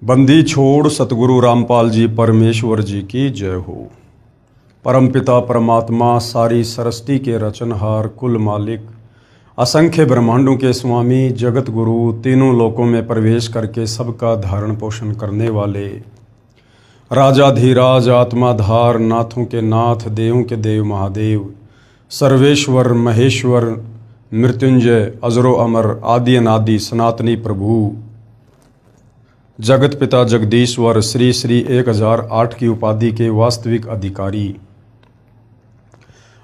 बंदी छोड़ सतगुरु रामपाल जी परमेश्वर जी की जय हो। परमपिता परमात्मा सारी सरस्ती के रचनहार कुल मालिक असंख्य ब्रह्मांडों के स्वामी जगत गुरु तीनों लोकों में प्रवेश करके सबका धारण पोषण करने वाले राजाधीराज आत्माधार नाथों के नाथ देवों के देव महादेव सर्वेश्वर महेश्वर मृत्युंजय अजरो अमर आदि अनादि सनातनी प्रभु जगत पिता जगदीश्वर श्री श्री 1008 की उपाधि के वास्तविक अधिकारी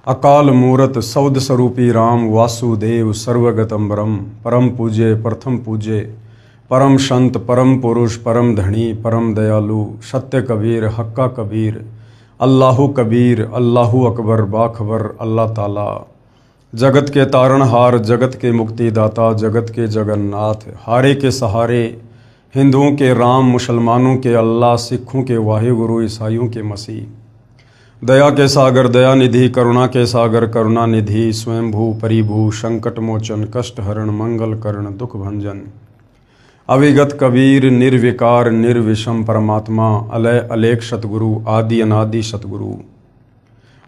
अकाल मूरत सौद स्वरूपी राम वासुदेव सर्वगतम ब्रह्म परम पूज्य प्रथम पूज्य परम संत परम पुरुष परम धनी परम दयालु सत्य कबीर हक्का कबीर अल्लाहु कबीर अल्लाहु अकबर बाखबर अल्लाह ताला जगत के तारणहार जगत के मुक्तिदाता जगत के जगन्नाथ हारे के सहारे हिंदुओं के राम मुसलमानों के अल्लाह सिखों के वाहिगुरु ईसाइयों के मसीह दया के सागर दया निधि करुणा के सागर करुणा निधि स्वयंभू परिभू संकट मोचन कष्ट हरण मंगल करण दुख भंजन अविगत कबीर निर्विकार निर्विषम परमात्मा अलय अलेख सतगुरु आदि अनादि सतगुरु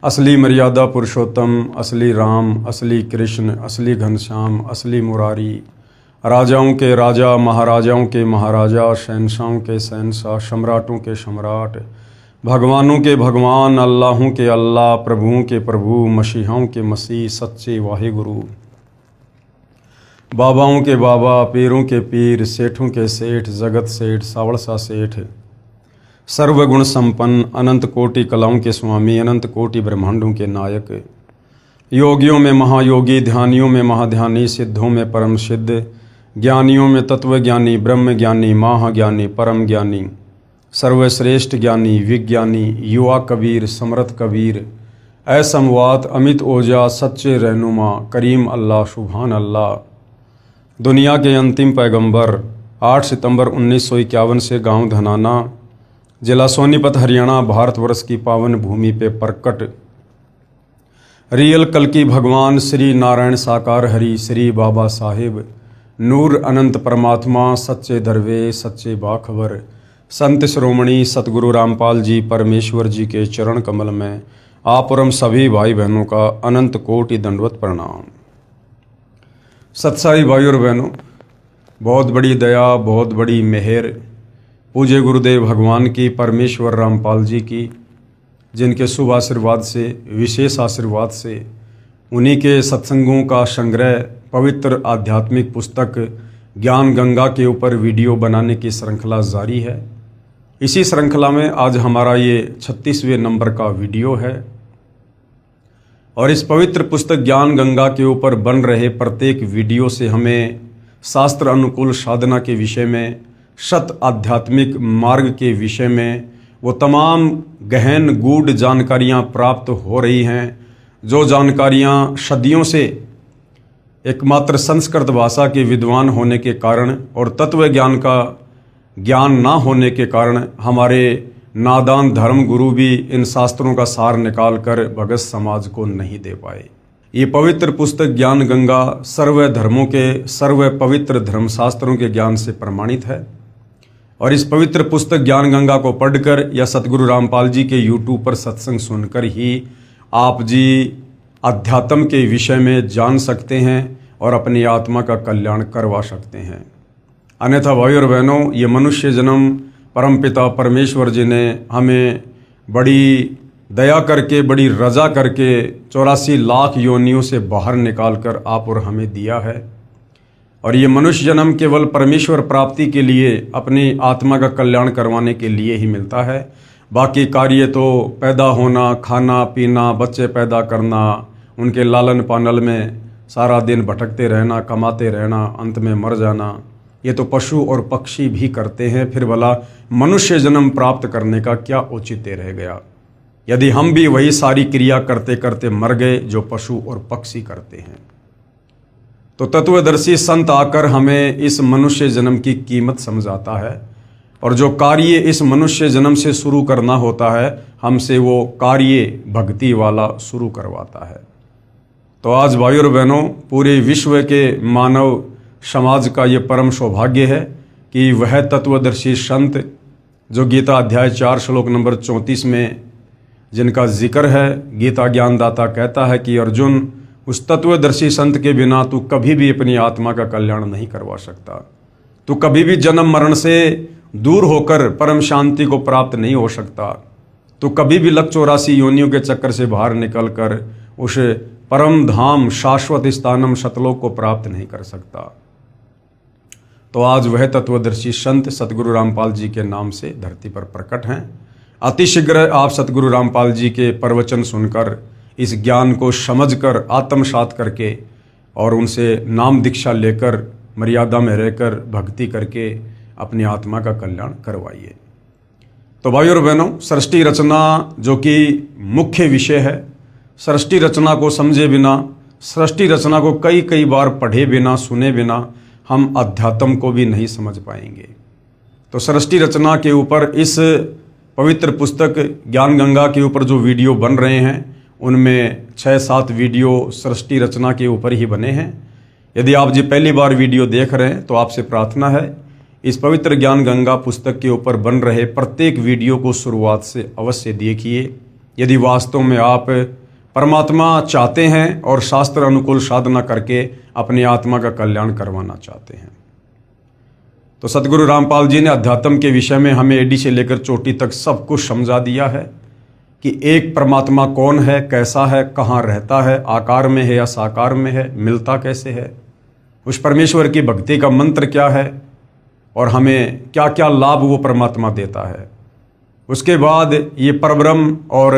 असली मर्यादा पुरुषोत्तम असली राम असली कृष्ण असली घनश्याम असली मुरारी राजाओं के राजा महाराजाओं के महाराजा शहनशाहों के शहनशाह सम्राटों के सम्राट भगवानों के भगवान अल्लाहों के अल्लाह प्रभुओं के प्रभु मसीहाओं के मसीह सच्चे वाहिगुरु बाबाओं के बाबा पीरों के पीर सेठों के सेठ जगत सेठ सावड़सा सेठ सर्वगुण संपन्न अनंत कोटि कलाओं के स्वामी अनंत कोटि ब्रह्मांडों के नायक योगियों में महायोगी ध्यानियों में महाध्यानी सिद्धों में परम सिद्ध ज्ञानियों में तत्वज्ञानी ब्रह्म ज्ञानी महाज्ञानी परम ज्ञानी सर्वश्रेष्ठ ज्ञानी विज्ञानी युवा कबीर समर्थ कबीर असमवात अमित ओजा सच्चे रहनुमा करीम अल्लाह सुभान अल्लाह दुनिया के अंतिम पैगंबर 8 सितंबर 1951 से गांव धनाना जिला सोनीपत हरियाणा भारतवर्ष की पावन भूमि पे प्रकट रियल कल्कि भगवान श्री नारायण साकार हरि श्री बाबा साहिब नूर अनंत परमात्मा सच्चे दरवे सच्चे बाखबर संत श्रोमणी सतगुरु रामपाल जी परमेश्वर जी के चरण कमल में आप और हम सभी भाई बहनों का अनंत कोटि दंडवत प्रणाम। सत्साई भाई और बहनों, बहुत बड़ी दया बहुत बड़ी मेहर पूज्य गुरुदेव भगवान की परमेश्वर रामपाल जी की, जिनके शुभ आशीर्वाद से विशेष आशीर्वाद से उन्हीं के सत्संगों का संग्रह पवित्र आध्यात्मिक पुस्तक ज्ञान गंगा के ऊपर वीडियो बनाने की श्रृंखला जारी है। इसी श्रृंखला में आज हमारा ये 36वें नंबर का वीडियो है और इस पवित्र पुस्तक ज्ञान गंगा के ऊपर बन रहे प्रत्येक वीडियो से हमें शास्त्र अनुकूल साधना के विषय में सत आध्यात्मिक मार्ग के विषय में वो तमाम गहन गूढ़ जानकारियाँ प्राप्त हो रही हैं, जो जानकारियाँ सदियों से एकमात्र संस्कृत भाषा के विद्वान होने के कारण और तत्व ज्ञान का ज्ञान ना होने के कारण हमारे नादान धर्म गुरु भी इन शास्त्रों का सार निकाल कर भगत समाज को नहीं दे पाए। ये पवित्र पुस्तक ज्ञान गंगा सर्व धर्मों के सर्व पवित्र धर्मशास्त्रों के ज्ञान से प्रमाणित है और इस पवित्र पुस्तक ज्ञान गंगा को पढ़कर या सतगुरु रामपाल जी के यूट्यूब पर सत्संग सुनकर ही आप जी अध्यात्म के विषय में जान सकते हैं और अपनी आत्मा का कल्याण करवा सकते हैं। अन्यथा भाई और बहनों, ये मनुष्य जन्म परमपिता परमेश्वर जी ने हमें बड़ी दया करके बड़ी रजा करके 84 लाख योनियों से बाहर निकाल कर आप और हमें दिया है और ये मनुष्य जन्म केवल परमेश्वर प्राप्ति के लिए अपनी आत्मा का कल्याण करवाने के लिए ही मिलता है। बाकी कार्य तो पैदा होना खाना पीना बच्चे पैदा करना उनके लालन पालन में सारा दिन भटकते रहना कमाते रहना अंत में मर जाना, ये तो पशु और पक्षी भी करते हैं। फिर भला मनुष्य जन्म प्राप्त करने का क्या औचित्य रह गया यदि हम भी वही सारी क्रिया करते करते मर गए जो पशु और पक्षी करते हैं। तो तत्वदर्शी संत आकर हमें इस मनुष्य जन्म की कीमत समझाता है और जो कार्य इस मनुष्य जन्म से शुरू करना होता है हमसे वो कार्य भक्ति वाला शुरू करवाता है। तो आज भाई और बहनों, पूरे विश्व के मानव समाज का ये परम सौभाग्य है कि वह तत्वदर्शी संत जो गीता अध्याय 4 श्लोक नंबर 34 में जिनका जिक्र है, गीता ज्ञानदाता कहता है कि अर्जुन, उस तत्वदर्शी संत के बिना तू कभी भी अपनी आत्मा का कल्याण नहीं करवा सकता। तू कभी भी जन्म मरण से दूर होकर परम शांति को प्राप्त नहीं हो सकता। तू कभी भी 184 योनियों के चक्कर से बाहर निकलकर उस परम धाम शाश्वत स्थानम सतलोक को प्राप्त नहीं कर सकता। तो आज वह तत्वदर्शी संत सतगुरु रामपाल जी के नाम से धरती पर प्रकट हैं। अतिशीघ्र आप सतगुरु रामपाल जी के प्रवचन सुनकर इस ज्ञान को समझकर आत्मसात करके और उनसे नाम दीक्षा लेकर मर्यादा में रहकर भक्ति करके अपनी आत्मा का कल्याण करवाइए। तो भाइयों और बहनों, सृष्टि रचना जो कि मुख्य विषय है, सृष्टि रचना को समझे बिना, सृष्टि रचना को कई बार पढ़े बिना, सुने बिना हम अध्यात्म को भी नहीं समझ पाएंगे। तो सृष्टि रचना के ऊपर इस पवित्र पुस्तक ज्ञान गंगा के ऊपर जो वीडियो बन रहे हैं, उनमें 6-7 वीडियो सृष्टि रचना के ऊपर ही बने हैं। यदि आप जी पहली बार वीडियो देख रहे हैं तो आपसे प्रार्थना है, इस पवित्र ज्ञान गंगा पुस्तक के ऊपर बन रहे प्रत्येक वीडियो को शुरुआत से अवश्य देखिए। यदि वास्तव में आप परमात्मा चाहते हैं और शास्त्र अनुकूल साधना करके अपनी आत्मा का कल्याण करवाना चाहते हैं। तो सतगुरु रामपाल जी ने अध्यात्म के विषय में हमें एडी से लेकर चोटी तक सब कुछ समझा दिया है कि एक परमात्मा कौन है, कैसा है, कहाँ रहता है, आकार में है या साकार में है, मिलता कैसे है, उस परमेश्वर की भक्ति का मंत्र क्या है और हमें क्या क्या लाभ वो परमात्मा देता है। उसके बाद ये परब्रह्म और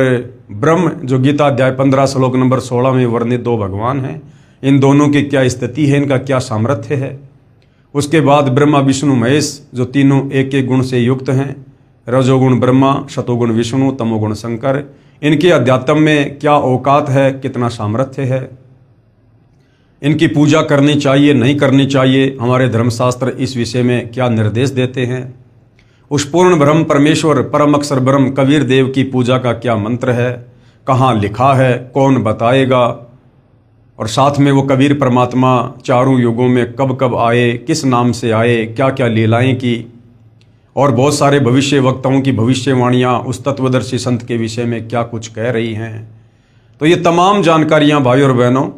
ब्रह्म जो गीता अध्याय 15 श्लोक नंबर 16 में वर्णित 2 भगवान हैं, इन दोनों की क्या स्थिति है, इनका क्या सामर्थ्य है। उसके बाद ब्रह्मा विष्णु महेश जो तीनों एक एक गुण से युक्त हैं, रजोगुण ब्रह्मा, शतोगुण विष्णु, तमोगुण शंकर, इनके अध्यात्म में क्या औकात है, कितना सामर्थ्य है, इनकी पूजा करनी चाहिए नहीं करनी चाहिए, हमारे धर्मशास्त्र इस विषय में क्या निर्देश देते हैं। उस पूर्ण ब्रह्म परमेश्वर परम अक्षर ब्रह्म कबीर देव की पूजा का क्या मंत्र है, कहाँ लिखा है, कौन बताएगा, और साथ में वो कबीर परमात्मा चारों युगों में कब कब आए, किस नाम से आए, क्या क्या लीलाएं की, और बहुत सारे भविष्य वक्ताओं की भविष्यवाणियाँ उस तत्वदर्शी संत के विषय में क्या कुछ कह रही हैं। तो ये तमाम जानकारियाँ भाइयों और बहनों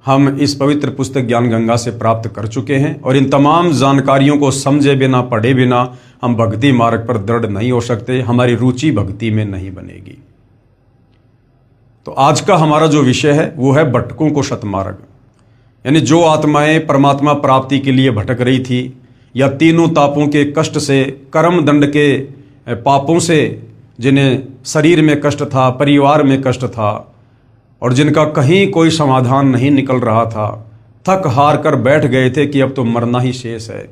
हम इस पवित्र पुस्तक ज्ञान गंगा से प्राप्त कर चुके हैं, और इन तमाम जानकारियों को समझे बिना, पढ़े बिना हम भक्ति मार्ग पर दृढ़ नहीं हो सकते, हमारी रुचि भक्ति में नहीं बनेगी। तो आज का हमारा जो विषय है वो है भटकों को सतमार्ग, यानी जो आत्माएं परमात्मा प्राप्ति के लिए भटक रही थी या तीनों तापों के कष्ट से, कर्म दंड के पापों से, जिन्हें शरीर में कष्ट था, परिवार में कष्ट था, और जिनका कहीं कोई समाधान नहीं निकल रहा था, थक हार कर बैठ गए थे कि अब तो मरना ही शेष है।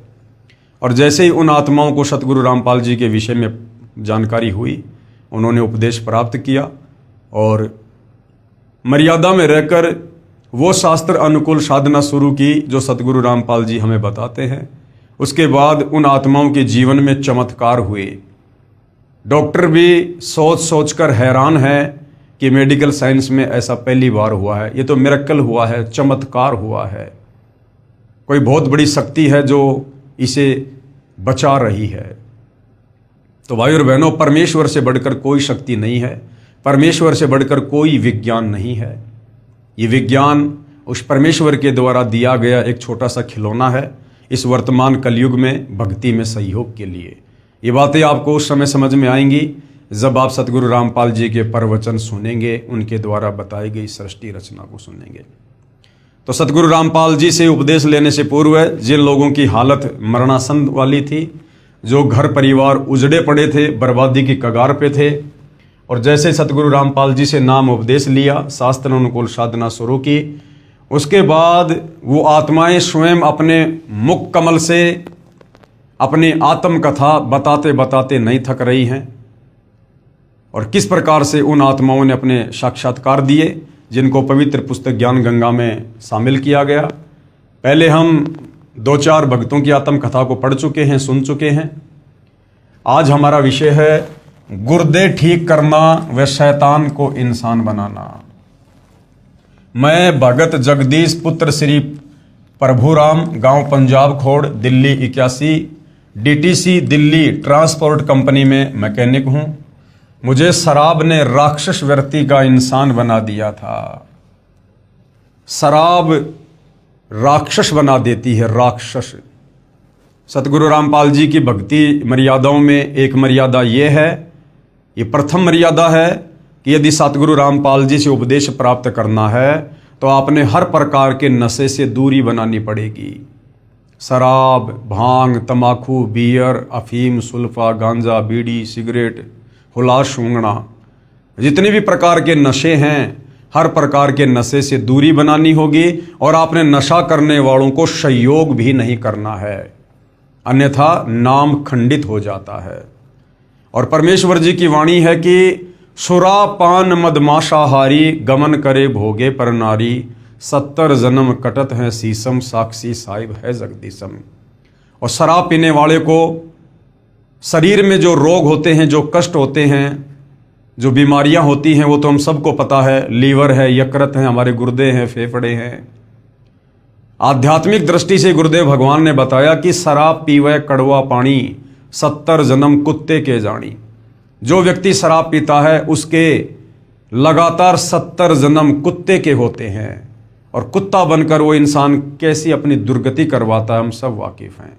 और जैसे ही उन आत्माओं को सतगुरु रामपाल जी के विषय में जानकारी हुई, उन्होंने उपदेश प्राप्त किया और मर्यादा में रहकर वो शास्त्र अनुकूल साधना शुरू की जो सतगुरु रामपाल जी हमें बताते हैं। उसके बाद उन आत्माओं के जीवन में चमत्कार हुए। डॉक्टर भी सोच कर हैरान है कि मेडिकल साइंस में ऐसा पहली बार हुआ है, ये तो मिरेकल हुआ है, चमत्कार हुआ है, कोई बहुत बड़ी शक्ति है जो इसे बचा रही है। तो भाइयों और बहनों, परमेश्वर से बढ़कर कोई शक्ति नहीं है, परमेश्वर से बढ़कर कोई विज्ञान नहीं है। ये विज्ञान उस परमेश्वर के द्वारा दिया गया एक छोटा सा खिलौना है इस वर्तमान कलयुग में भक्ति में सहयोग के लिए। ये बातें आपको उस समय समझ में आएंगी जब आप सतगुरु रामपाल जी के प्रवचन सुनेंगे, उनके द्वारा बताई गई सृष्टि रचना को सुनेंगे। तो सतगुरु रामपाल जी से उपदेश लेने से पूर्व जिन लोगों की हालत मरणासन वाली थी, जो घर परिवार उजड़े पड़े थे, बर्बादी की कगार पे थे, और जैसे सतगुरु रामपाल जी से नाम उपदेश लिया, शास्त्र अनुकूल साधना शुरू की, उसके बाद वो आत्माएं स्वयं अपने मुख कमल से अपनी आत्मकथा बताते बताते नहीं थक रही हैं, और किस प्रकार से उन आत्माओं ने अपने साक्षात्कार दिए जिनको पवित्र पुस्तक ज्ञान गंगा में शामिल किया गया। पहले हम 2-4 भक्तों की आत्मकथा को पढ़ चुके हैं, सुन चुके हैं। आज हमारा विषय है गुर्दे ठीक करना व शैतान को इंसान बनाना। मैं भगत जगदीश पुत्र श्री प्रभुराम, गांव पंजाब खोड़, Delhi 81, DTC Delhi transport company में मैकेनिक हूं। मुझे शराब ने राक्षस व्यक्ति का इंसान बना दिया था। शराब राक्षस बना देती है, राक्षस। सतगुरु रामपाल जी की भक्ति मर्यादाओं में एक मर्यादा ये है, ये प्रथम मर्यादा है कि यदि सतगुरु रामपाल जी से उपदेश प्राप्त करना है तो आपने हर प्रकार के नशे से दूरी बनानी पड़ेगी। शराब, भांग, तंबाकू, बियर, अफीम, सुल्फा, गांजा, बीड़ी, सिगरेट, हुलास, सूंघना, जितने भी प्रकार के नशे हैं, हर प्रकार के नशे से दूरी बनानी होगी और आपने नशा करने वालों को सहयोग भी नहीं करना है, अन्यथा नाम खंडित हो जाता है। और परमेश्वर जी की वाणी है कि सुरा पान मदमाशाहारी गमन करे भोगे पर नारी 70 जन्म कटत हैं सीसम साक्षी साहिब है जगदीशम। और शराब पीने वाले को शरीर में जो रोग होते हैं, जो कष्ट होते हैं, जो बीमारियां होती हैं, वो तो हम सबको पता है। लीवर है, यकृत है, हमारे गुर्दे हैं, फेफड़े हैं। आध्यात्मिक दृष्टि से गुरुदेव भगवान ने बताया कि शराब पीवे कड़वा पानी 70 जन्म कुत्ते के जानी। जो व्यक्ति शराब पीता है उसके लगातार 70 जन्म कुत्ते के होते हैं और कुत्ता बनकर वो इंसान कैसी अपनी दुर्गति करवाता है हम सब वाकिफ हैं।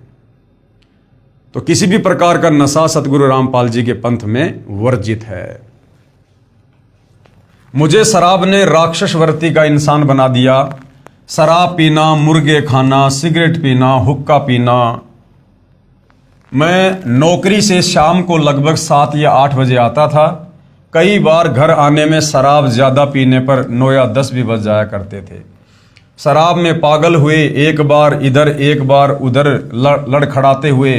तो किसी भी प्रकार का नशा सतगुरु रामपाल जी के पंथ में वर्जित है। मुझे शराब ने राक्षस वर्ती का इंसान बना दिया। शराब पीना, मुर्गे खाना, सिगरेट पीना, हुक्का पीना। मैं नौकरी से शाम को लगभग 7 या 8 बजे आता था। कई बार घर आने में शराब ज़्यादा पीने पर 9 या 10 भी बज जाया करते थे। शराब में पागल हुए, एक बार इधर एक बार उधर लड़खड़ाते हुए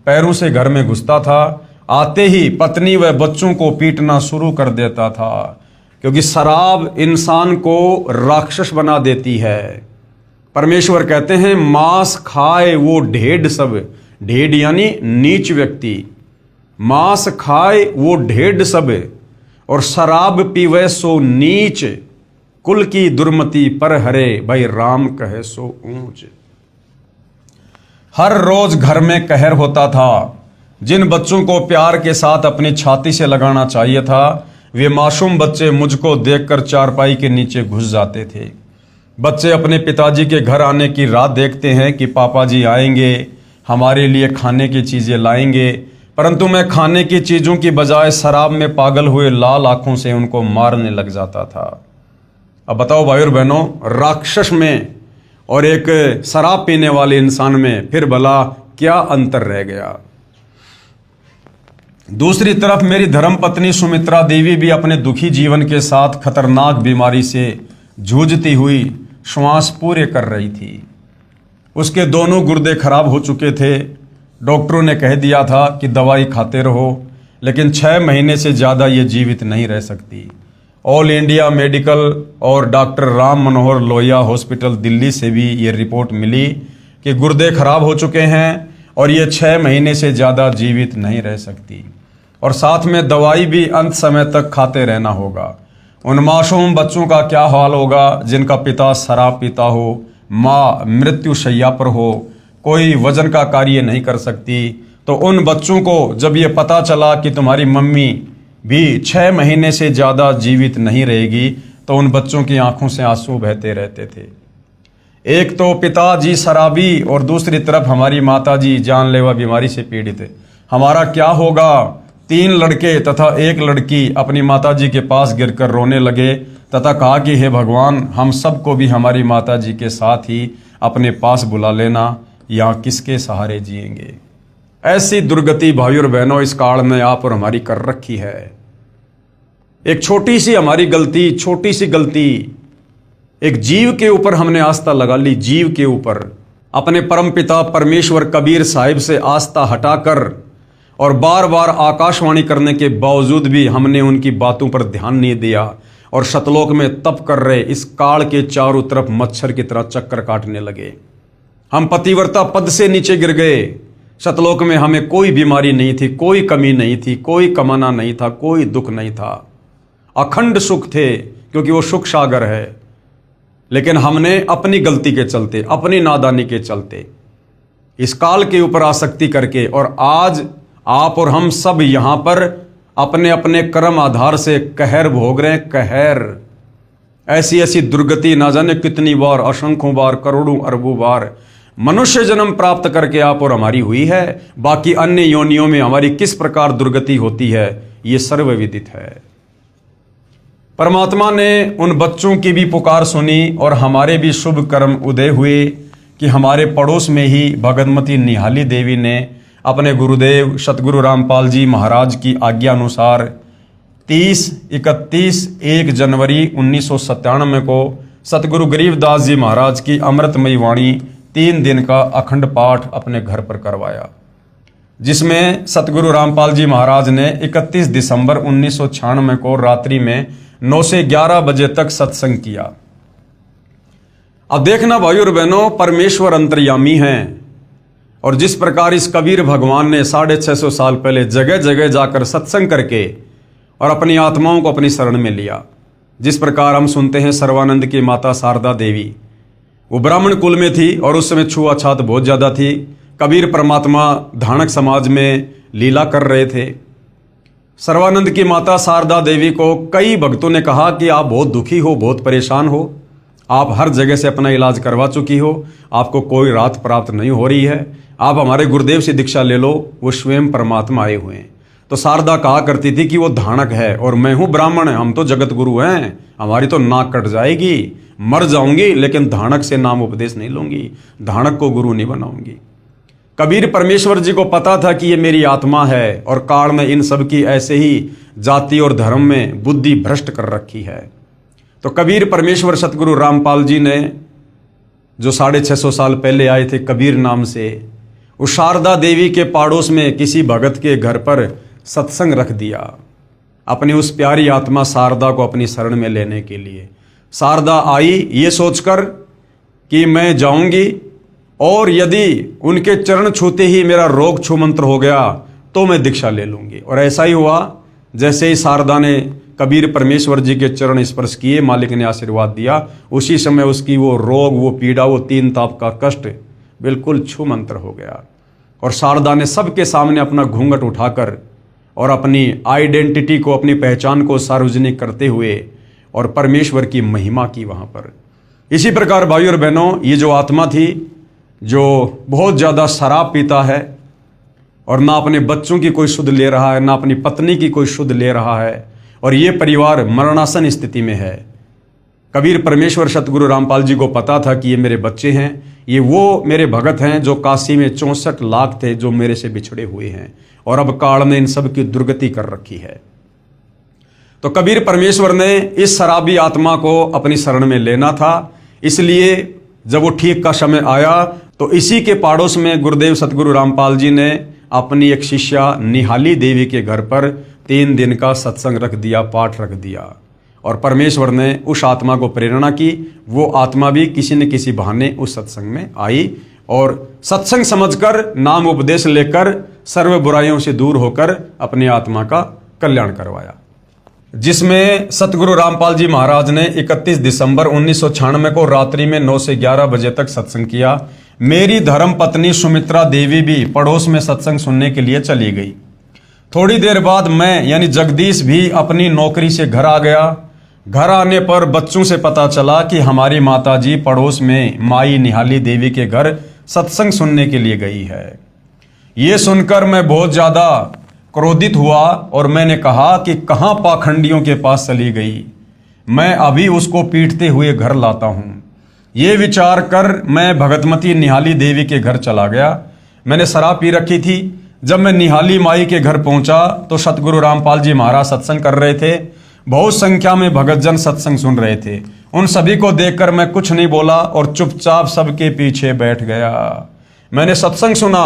पैरों से घर में घुसता था। आते ही पत्नी व बच्चों को पीटना शुरू कर देता था, क्योंकि शराब इंसान को राक्षस बना देती है। परमेश्वर कहते हैं मांस खाए वो ढेड सब, ढेड यानी नीच व्यक्ति, मांस खाए वो ढेड सब और शराब पीवे सो नीच, कुल की दुर्मति पर हरे भाई राम कहे सो ऊंच। हर रोज घर में कहर होता था। जिन बच्चों को प्यार के साथ अपनी छाती से लगाना चाहिए था, वे मासूम बच्चे मुझको देखकर चारपाई के नीचे घुस जाते थे। बच्चे अपने पिताजी के घर आने की राह देखते हैं कि पापा जी आएंगे, हमारे लिए खाने की चीज़ें लाएंगे, परंतु मैं खाने की चीज़ों की बजाय शराब में पागल हुए लाल आंखों से उनको मारने लग जाता था। अब बताओ भाई और बहनों, राक्षस में और एक शराब पीने वाले इंसान में फिर भला क्या अंतर रह गया। दूसरी तरफ मेरी धर्मपत्नी सुमित्रा देवी भी अपने दुखी जीवन के साथ खतरनाक बीमारी से जूझती हुई श्वास पूरे कर रही थी। उसके दोनों गुर्दे खराब हो चुके थे। डॉक्टरों ने कह दिया था कि दवाई खाते रहो, लेकिन 6 महीने से ज़्यादा ये जीवित नहीं रह सकती। ऑल इंडिया मेडिकल और डॉक्टर राम मनोहर लोहिया हॉस्पिटल दिल्ली से भी ये रिपोर्ट मिली कि गुर्दे खराब हो चुके हैं और ये 6 महीने से ज़्यादा जीवित नहीं रह सकती, और साथ में दवाई भी अंत समय तक खाते रहना होगा। उन मासूम बच्चों का क्या हाल होगा जिनका पिता शराब पीता हो, माँ मृत्यु शैया पर हो, कोई वजन का कार्य नहीं कर सकती। तो उन बच्चों को जब ये पता चला कि तुम्हारी मम्मी भी 6 महीने से ज़्यादा जीवित नहीं रहेगी, तो उन बच्चों की आंखों से आंसू बहते रहते थे। एक तो पिताजी शराबी और दूसरी तरफ हमारी माताजी जानलेवा बीमारी से पीड़ित है। हमारा क्या होगा। 3 लड़के तथा 1 लड़की अपनी माताजी के पास गिरकर रोने लगे तथा कहा कि हे भगवान, हम सबको भी हमारी माताजी के साथ ही अपने पास बुला लेना, यहाँ किसके सहारे जिएंगे। ऐसी दुर्गति भाइयों और बहनों इस काल में आप और हमारी कर रखी है। एक छोटी सी हमारी गलती, छोटी सी गलती, एक जीव के ऊपर हमने आस्था लगा ली। जीव के ऊपर अपने परमपिता परमेश्वर कबीर साहिब से आस्था हटाकर और बार बार आकाशवाणी करने के बावजूद भी हमने उनकी बातों पर ध्यान नहीं दिया और सतलोक में तप कर रहे इस काल के चारों तरफ मच्छर की तरह चक्कर काटने लगे। हम पतिव्रता पद से नीचे गिर गए। सतलोक में हमें कोई बीमारी नहीं थी, कोई कमी नहीं थी, कोई कमाना नहीं था, कोई दुख नहीं था। अखंड सुख थे, क्योंकि वो सुख सागर है। लेकिन हमने अपनी गलती के चलते, अपनी नादानी के चलते इस काल के ऊपर आसक्ति करके, और आज आप और हम सब यहां पर अपने अपने कर्म आधार से कहर भोग रहे हैं। कहर, ऐसी ऐसी दुर्गति ना जाने कितनी बार, असंख्यों बार, करोड़ों अरबों बार मनुष्य जन्म प्राप्त करके आप और हमारी हुई है। बाकी अन्य योनियों में हमारी किस प्रकार दुर्गति होती है ये सर्वविदित है। परमात्मा ने उन बच्चों की भी पुकार सुनी और हमारे भी शुभ कर्म उदय हुए कि हमारे पड़ोस में ही भगतमती निहाली देवी ने अपने गुरुदेव सतगुरु रामपाल जी महाराज की आज्ञा अनुसार 30, 31, 1 जनवरी 1997 को सतगुरु गरीबदास जी महाराज की अमृतमयी वाणी 3 दिन का अखंड पाठ अपने घर पर करवाया, जिसमें सतगुरु रामपाल जी महाराज ने 31 दिसंबर 1996 को रात्रि में 9 से 11 बजे तक सत्संग किया। अब देखना भाइयों और बहनों, परमेश्वर अंतर्यामी हैं, और जिस प्रकार इस कबीर भगवान ने 650 साल पहले जगह जगह जाकर सत्संग करके और अपनी आत्माओं को अपनी शरण में लिया। जिस प्रकार हम सुनते हैं सर्वानंद की माता शारदा देवी, वो ब्राह्मण कुल में थी और उस समय छुआछात बहुत ज़्यादा थी। कबीर परमात्मा धानक समाज में लीला कर रहे थे। सर्वानंद की माता शारदा देवी को कई भक्तों ने कहा कि आप बहुत दुखी हो, बहुत परेशान हो, आप हर जगह से अपना इलाज करवा चुकी हो, आपको कोई राहत प्राप्त नहीं हो रही है, आप हमारे गुरुदेव से दीक्षा ले लो, वो स्वयं परमात्मा आए हुए हैं। तो शारदा कहा करती थी कि वो धानक है और मैं हूँ ब्राह्मण, हम तो जगत गुरु हैं, हमारी तो नाक कट जाएगी, मर जाऊंगी, लेकिन धानक से नाम उपदेश नहीं लूंगी, धानक को गुरु नहीं बनाऊंगी। कबीर परमेश्वर जी को पता था कि ये मेरी आत्मा है और काल में इन सब की ऐसे ही जाति और धर्म में बुद्धि भ्रष्ट कर रखी है। तो कबीर परमेश्वर सतगुरु रामपाल जी ने, जो 650 साल पहले आए थे कबीर नाम से, उस शारदा देवी के पाड़ोस में किसी भगत के घर पर सत्संग रख दिया, अपनी उस प्यारी आत्मा शारदा को अपनी शरण में लेने के लिए। शारदा आई ये सोचकर कि मैं जाऊंगी और यदि उनके चरण छूते ही मेरा रोग छूमंत्र हो गया तो मैं दीक्षा ले लूंगी। और ऐसा ही हुआ। जैसे ही शारदा ने कबीर परमेश्वर जी के चरण स्पर्श किए, मालिक ने आशीर्वाद दिया, उसी समय उसकी वो रोग, वो पीड़ा, वो 3 ताप का कष्ट बिल्कुल छूमंत्र हो गया। और शारदा ने सबके सामने अपना घूंघट उठाकर और अपनी आइडेंटिटी को, अपनी पहचान को सार्वजनिक करते हुए और परमेश्वर की महिमा की वहाँ पर। इसी प्रकार भाइयों और बहनों, ये जो आत्मा थी जो बहुत ज़्यादा शराब पीता है और ना अपने बच्चों की कोई शुद्ध ले रहा है, ना अपनी पत्नी की कोई शुद्ध ले रहा है, और ये परिवार मरणासन स्थिति में है। कबीर परमेश्वर सतगुरु रामपाल जी को पता था कि ये मेरे बच्चे हैं, ये वो मेरे भगत हैं जो काशी में 64 लाख थे जो मेरे से बिछड़े हुए हैं, और अब काल ने इन सब की दुर्गति कर रखी है। तो कबीर परमेश्वर ने इस शराबी आत्मा को अपनी शरण में लेना था। इसलिए जब वो ठीक का समय आया तो इसी के पाड़ोस में गुरुदेव सतगुरु रामपाल जी ने अपनी एक शिष्या निहाली देवी के घर पर 3 दिन का सत्संग रख दिया, पाठ रख दिया, और परमेश्वर ने उस आत्मा को प्रेरणा की। वो आत्मा भी किसी न किसी बहाने उस सत्संग में आई और सत्संग समझकर, नाम उपदेश लेकर, सर्व बुराइयों से दूर होकर अपनी आत्मा का कल्याण करवाया। जिसमें सतगुरु रामपाल जी महाराज ने 31 दिसंबर 1996 को रात्रि में 9 से 11 बजे तक सत्संग किया। मेरी धर्म पत्नी सुमित्रा देवी भी पड़ोस में सत्संग सुनने के लिए चली गई। थोड़ी देर बाद मैं यानी जगदीश भी अपनी नौकरी से घर आ गया। घर आने पर बच्चों से पता चला कि हमारी माताजी पड़ोस में माई निहाली देवी के घर सत्संग सुनने के लिए गई है। ये सुनकर मैं बहुत ज़्यादा क्रोधित हुआ और मैंने कहा कि कहाँ पाखंडियों के पास चली गई, मैं अभी उसको पीटते हुए घर लाता हूँ। ये विचार कर मैं भगतमती निहाली देवी के घर चला गया। मैंने शराब पी रखी थी। जब मैं निहाली माई के घर पहुंचा तो सतगुरु रामपाल जी महाराज सत्संग कर रहे थे। बहुत संख्या में भगतजन सत्संग सुन रहे थे। उन सभी को देखकर मैं कुछ नहीं बोला और चुपचाप सबके पीछे बैठ गया। मैंने सत्संग सुना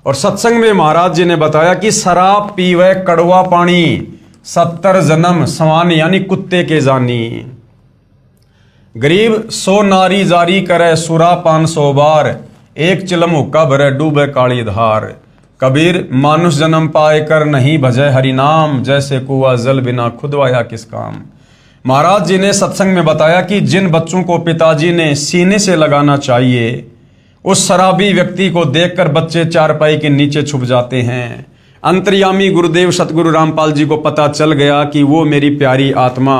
और सत्संग में महाराज जी ने बताया कि शराब पीवे कड़वा पानी, 70 जन्म समान यानी कुत्ते के जानी। गरीब 100 नारी जारी करे सुरा 500 बार, एक चिलम हुक्का भरे डूबे काली धार। कबीर मानुष जन्म पाए कर नहीं भजे हरि नाम, जैसे कुआ जल बिना खुदवाया किस काम। महाराज जी ने सत्संग में बताया कि जिन बच्चों को पिताजी ने सीने से लगाना चाहिए उस शराबी व्यक्ति को देखकर बच्चे चारपाई के नीचे छुप जाते हैं। अंतर्यामी गुरुदेव सतगुरु रामपाल जी को पता चल गया कि वो मेरी प्यारी आत्मा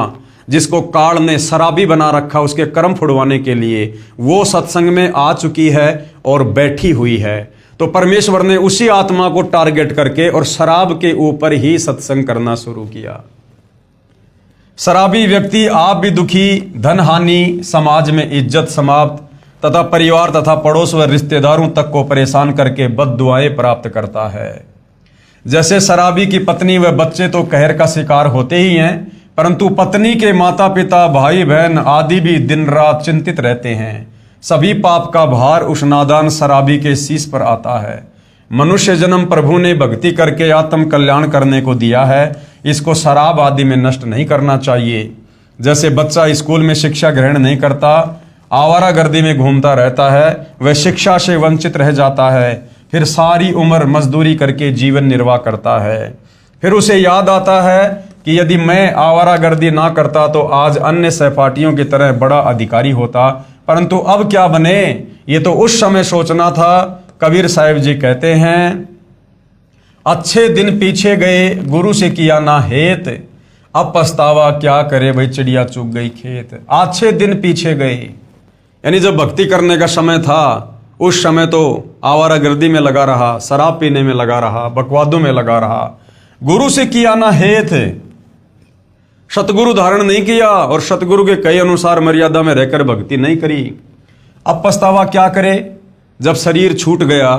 जिसको काल ने शराबी बना रखा उसके कर्म फुड़वाने के लिए, वो सत्संग में आ चुकी है और बैठी हुई है। तो परमेश्वर ने उसी आत्मा को टारगेट करके और शराब के ऊपर ही सत्संग करना शुरू किया। शराबी व्यक्ति आप भी दुखी, धन हानि, समाज में इज्जत समाप्त तथा परिवार तथा पड़ोस व रिश्तेदारों तक को परेशान करके बद्दुआएं प्राप्त करता है। जैसे शराबी की पत्नी व बच्चे तो कहर का शिकार होते ही हैं, परंतु पत्नी के माता पिता, भाई बहन आदि भी दिन रात चिंतित रहते हैं। सभी पाप का भार उस नादान शराबी के शीश पर आता है। मनुष्य जन्म प्रभु ने भक्ति करके आत्म कल्याण करने को दिया है, इसको शराब आदि में नष्ट नहीं करना चाहिए। जैसे बच्चा स्कूल में शिक्षा ग्रहण नहीं करता, आवारागर्दी में घूमता रहता है, वह शिक्षा से वंचित रह जाता है, फिर सारी उम्र मजदूरी करके जीवन निर्वाह करता है। फिर उसे याद आता है कि यदि मैं आवारागर्दी ना करता तो आज अन्य सहपाठियों की तरह बड़ा अधिकारी होता, परंतु अब क्या बने, ये तो उस समय सोचना था। कबीर साहिब जी कहते हैं, अच्छे दिन पीछे गए गुरु से किया ना हेत, अब पछतावा क्या करे भाई चिड़िया चुग गई खेत। अच्छे दिन पीछे गए, यानी जब भक्ति करने का समय था उस समय तो आवारागर्दी में लगा रहा, शराब पीने में लगा रहा, बकवादों में लगा रहा। गुरु से किया ना हेत, सतगुरु धारण नहीं किया और सतगुरु के कई अनुसार मर्यादा में रहकर भक्ति नहीं करी। अब पछतावा क्या करे जब शरीर छूट गया,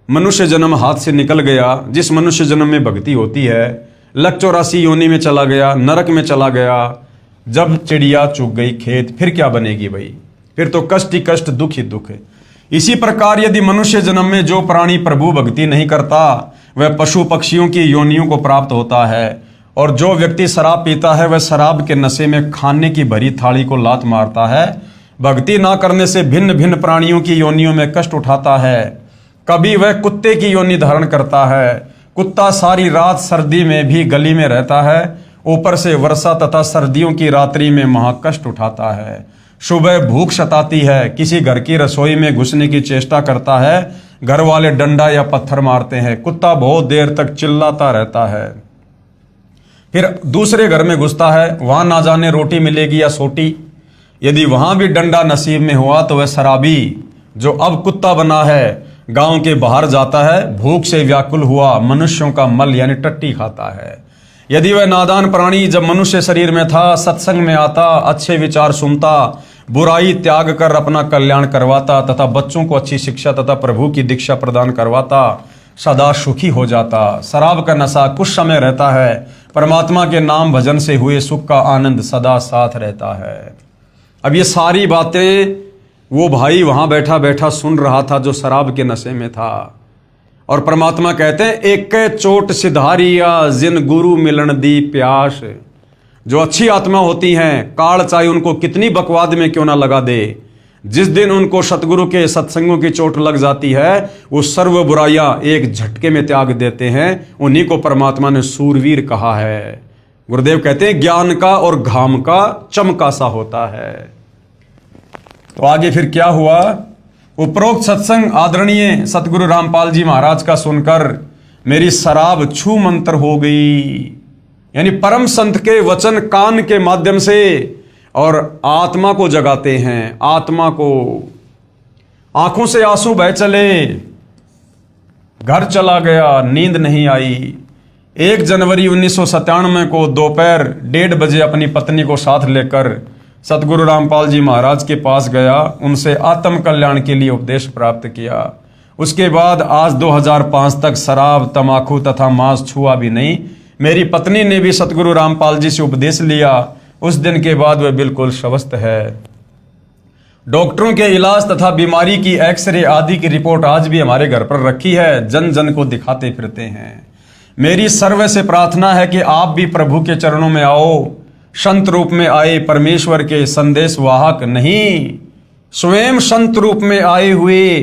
मनुष्य जन्म हाथ से निकल गया। जिस मनुष्य जन्म में भक्ति होती है, लक 84 योनि में चला गया, नरक में चला गया। जब चिड़िया चुग गई खेत, फिर क्या बनेगी भाई, फिर तो कष्ट ही कष्ट, दुख ही दुख है। इसी प्रकार यदि मनुष्य जन्म में जो प्राणी प्रभु भक्ति नहीं करता वह पशु पक्षियों की योनियों को प्राप्त होता है, और जो व्यक्ति शराब पीता है वह शराब के नशे में खाने की भरी थाली को लात मारता है। भक्ति ना करने से भिन्न भिन्न प्राणियों की योनियों में कष्ट उठाता है। कभी वह कुत्ते की योनि धारण करता है। कुत्ता सारी रात सर्दी में भी गली में रहता है, ऊपर से वर्षा तथा सर्दियों की रात्रि में महाकष्ट उठाता है। सुबह भूख सताती है, किसी घर की रसोई में घुसने की चेष्टा करता है, घर वाले डंडा या पत्थर मारते हैं, कुत्ता बहुत देर तक चिल्लाता रहता है। फिर दूसरे घर में घुसता है, वहां ना जाने रोटी मिलेगी या सोटी। यदि वहां भी डंडा नसीब में हुआ तो वह शराबी जो अब कुत्ता बना है गांव के बाहर जाता है, भूख से व्याकुल हुआ मनुष्यों का मल यानी टट्टी खाता है। यदि वह नादान प्राणी जब मनुष्य शरीर में था, सत्संग में आता, अच्छे विचार सुनता, बुराई त्याग कर अपना कल्याण करवाता तथा बच्चों को अच्छी शिक्षा तथा प्रभु की दीक्षा प्रदान करवाता, सदा सुखी हो जाता। शराब का नशा कुछ समय रहता है, परमात्मा के नाम भजन से हुए सुख का आनंद सदा साथ रहता है। अब ये सारी बातें वो भाई वहां बैठा बैठा सुन रहा था जो शराब के नशे में था। और परमात्मा कहते हैं, एक चोट सिधारिया जिन गुरु मिलन दी प्यास। जो अच्छी आत्मा होती हैं, काल चाहे उनको कितनी बकवाद में क्यों ना लगा दे, जिस दिन उनको सतगुरु के सत्संगों की चोट लग जाती है वो सर्व बुराइयां एक झटके में त्याग देते हैं। उन्हीं को परमात्मा ने सूरवीर कहा है। गुरुदेव कहते हैं, ज्ञान का और घाम का चमका सा होता है। तो आगे फिर क्या हुआ, उपरोक्त सत्संग आदरणीय सतगुरु रामपाल जी महाराज का सुनकर मेरी शराब छू मंतर हो गई। यानी परम संत के वचन कान के माध्यम से और आत्मा को जगाते हैं। आत्मा को आंखों से आंसू बह चले, घर चला गया, नींद नहीं आई। 1 जनवरी 1997 को दोपहर 1:30 बजे अपनी पत्नी को साथ लेकर सतगुरु रामपाल जी महाराज के पास गया, उनसे आत्म कल्याण के लिए उपदेश प्राप्त किया। उसके बाद आज 2005 तक शराब, तमाकू तथा मांस छुआ भी नहीं। मेरी पत्नी ने भी सतगुरु रामपाल जी से उपदेश लिया। उस दिन के बाद वह बिल्कुल स्वस्थ है। डॉक्टरों के इलाज तथा बीमारी की एक्सरे आदि की रिपोर्ट आज भी हमारे घर पर रखी है, जन जन को दिखाते फिरते हैं। मेरी सर्व से प्रार्थना है कि आप भी प्रभु के चरणों में आओ। संत रूप में आए परमेश्वर के संदेश वाहक नहीं, स्वयं संत रूप में आए हुए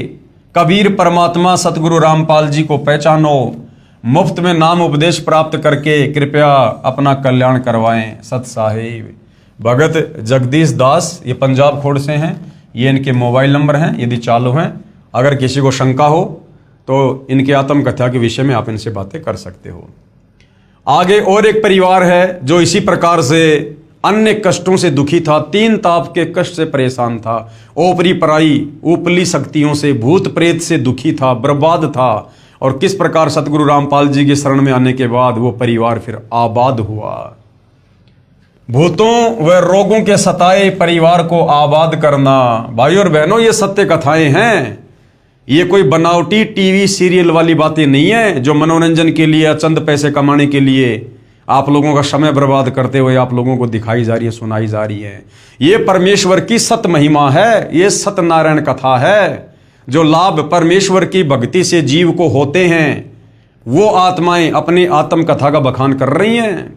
कबीर परमात्मा सतगुरु रामपाल जी को पहचानो। मुफ्त में नाम उपदेश प्राप्त करके कृपया अपना कल्याण करवाएं। सत साहिब भगत जगदीश दास, ये पंजाब खोड़ से हैं। ये इनके मोबाइल नंबर हैं, यदि चालू हैं अगर किसी को शंका हो तो इनके आत्मकथा के विषय में आप इनसे बातें कर सकते हो। आगे और एक परिवार है जो इसी प्रकार से अन्य कष्टों से दुखी था, 3 ताप के कष्ट से परेशान था, ओपरी पराई ऊपरी शक्तियों से, भूत प्रेत से दुखी था, बर्बाद था। और किस प्रकार सतगुरु रामपाल जी के शरण में आने के बाद वो परिवार फिर आबाद हुआ। भूतों व रोगों के सताए परिवार को आबाद करना, भाई और बहनों, ये सत्य कथाएं हैं। ये कोई बनावटी टीवी सीरियल वाली बातें नहीं है जो मनोरंजन के लिए, चंद पैसे कमाने के लिए आप लोगों का समय बर्बाद करते हुए आप लोगों को दिखाई जा रही है, सुनाई जा रही है। ये परमेश्वर की सत महिमा है, ये सत्यनारायण कथा है। जो लाभ परमेश्वर की भक्ति से जीव को होते हैं वो आत्माएं अपनी आत्म कथा का बखान कर रही हैं।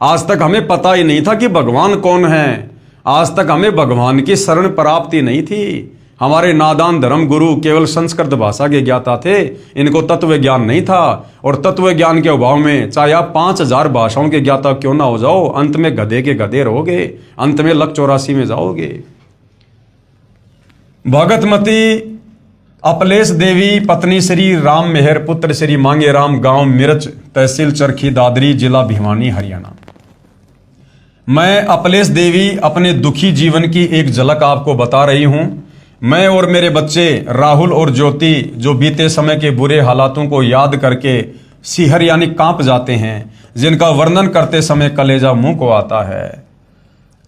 आज तक हमें पता ही नहीं था कि भगवान कौन है, आज तक हमें भगवान की शरण प्राप्ति नहीं थी। हमारे नादान धर्म गुरु केवल संस्कृत भाषा के ज्ञाता थे, इनको तत्व ज्ञान नहीं था। और तत्व ज्ञान के अभाव में चाहे आप 5000 भाषाओं के ज्ञाता क्यों ना हो जाओ, अंत में गधे के गधे रहोगे, अंत में लक 84 में जाओगे। भगतमती अपलेश देवी पत्नी श्री राम मेहर पुत्र श्री मांगे राम, गांव मिर्च, तहसील चरखी दादरी, जिला भिवानी, हरियाणा। मैं अपलेश देवी अपने दुखी जीवन की एक झलक आपको बता रही हूं। मैं और मेरे बच्चे राहुल और ज्योति जो बीते समय के बुरे हालातों को याद करके सिहर यानी कांप जाते हैं, जिनका वर्णन करते समय कलेजा मुंह को आता है।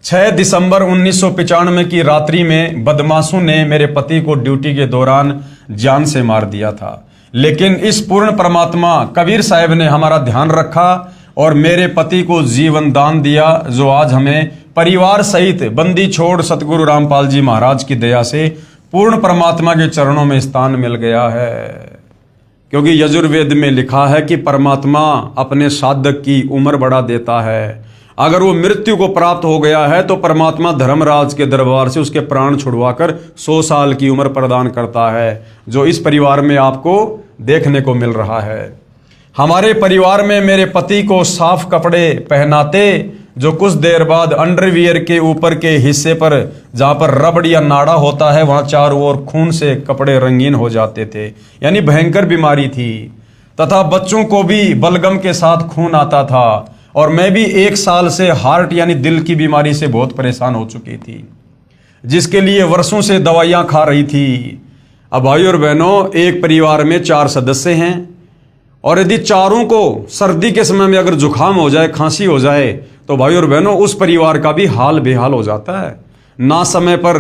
6 दिसंबर 1995 की रात्रि में बदमाशों ने मेरे पति को ड्यूटी के दौरान जान से मार दिया था, लेकिन इस पूर्ण परमात्मा कबीर साहब ने हमारा ध्यान रखा और मेरे पति को जीवन दान दिया, जो आज हमें परिवार सहित बंदी छोड़ सतगुरु रामपाल जी महाराज की दया से पूर्ण परमात्मा के चरणों में स्थान मिल गया है। क्योंकि यजुर्वेद में लिखा है कि परमात्मा अपने साधक की उम्र बढ़ा देता है। अगर वो मृत्यु को प्राप्त हो गया है तो परमात्मा धर्मराज के दरबार से उसके प्राण छुड़वाकर 100 साल की उम्र प्रदान करता है, जो इस परिवार में आपको देखने को मिल रहा है। हमारे परिवार में मेरे पति को साफ कपड़े पहनाते, जो कुछ देर बाद अंडरवियर के ऊपर के हिस्से पर जहां पर रबड़ या नाड़ा होता है वहां चारों ओर खून से कपड़े रंगीन हो जाते थे, यानी भयंकर बीमारी थी। तथा बच्चों को भी बलगम के साथ खून आता था और मैं भी 1 साल से हार्ट यानी दिल की बीमारी से बहुत परेशान हो चुकी थी, जिसके लिए वर्षों से दवाइयां खा रही थी। अब भाई और बहनों, एक परिवार में 4 सदस्य हैं और यदि चारों को सर्दी के समय में अगर जुकाम हो जाए, खांसी हो जाए, तो भाई और बहनों उस परिवार का भी हाल बेहाल हो जाता है। ना समय पर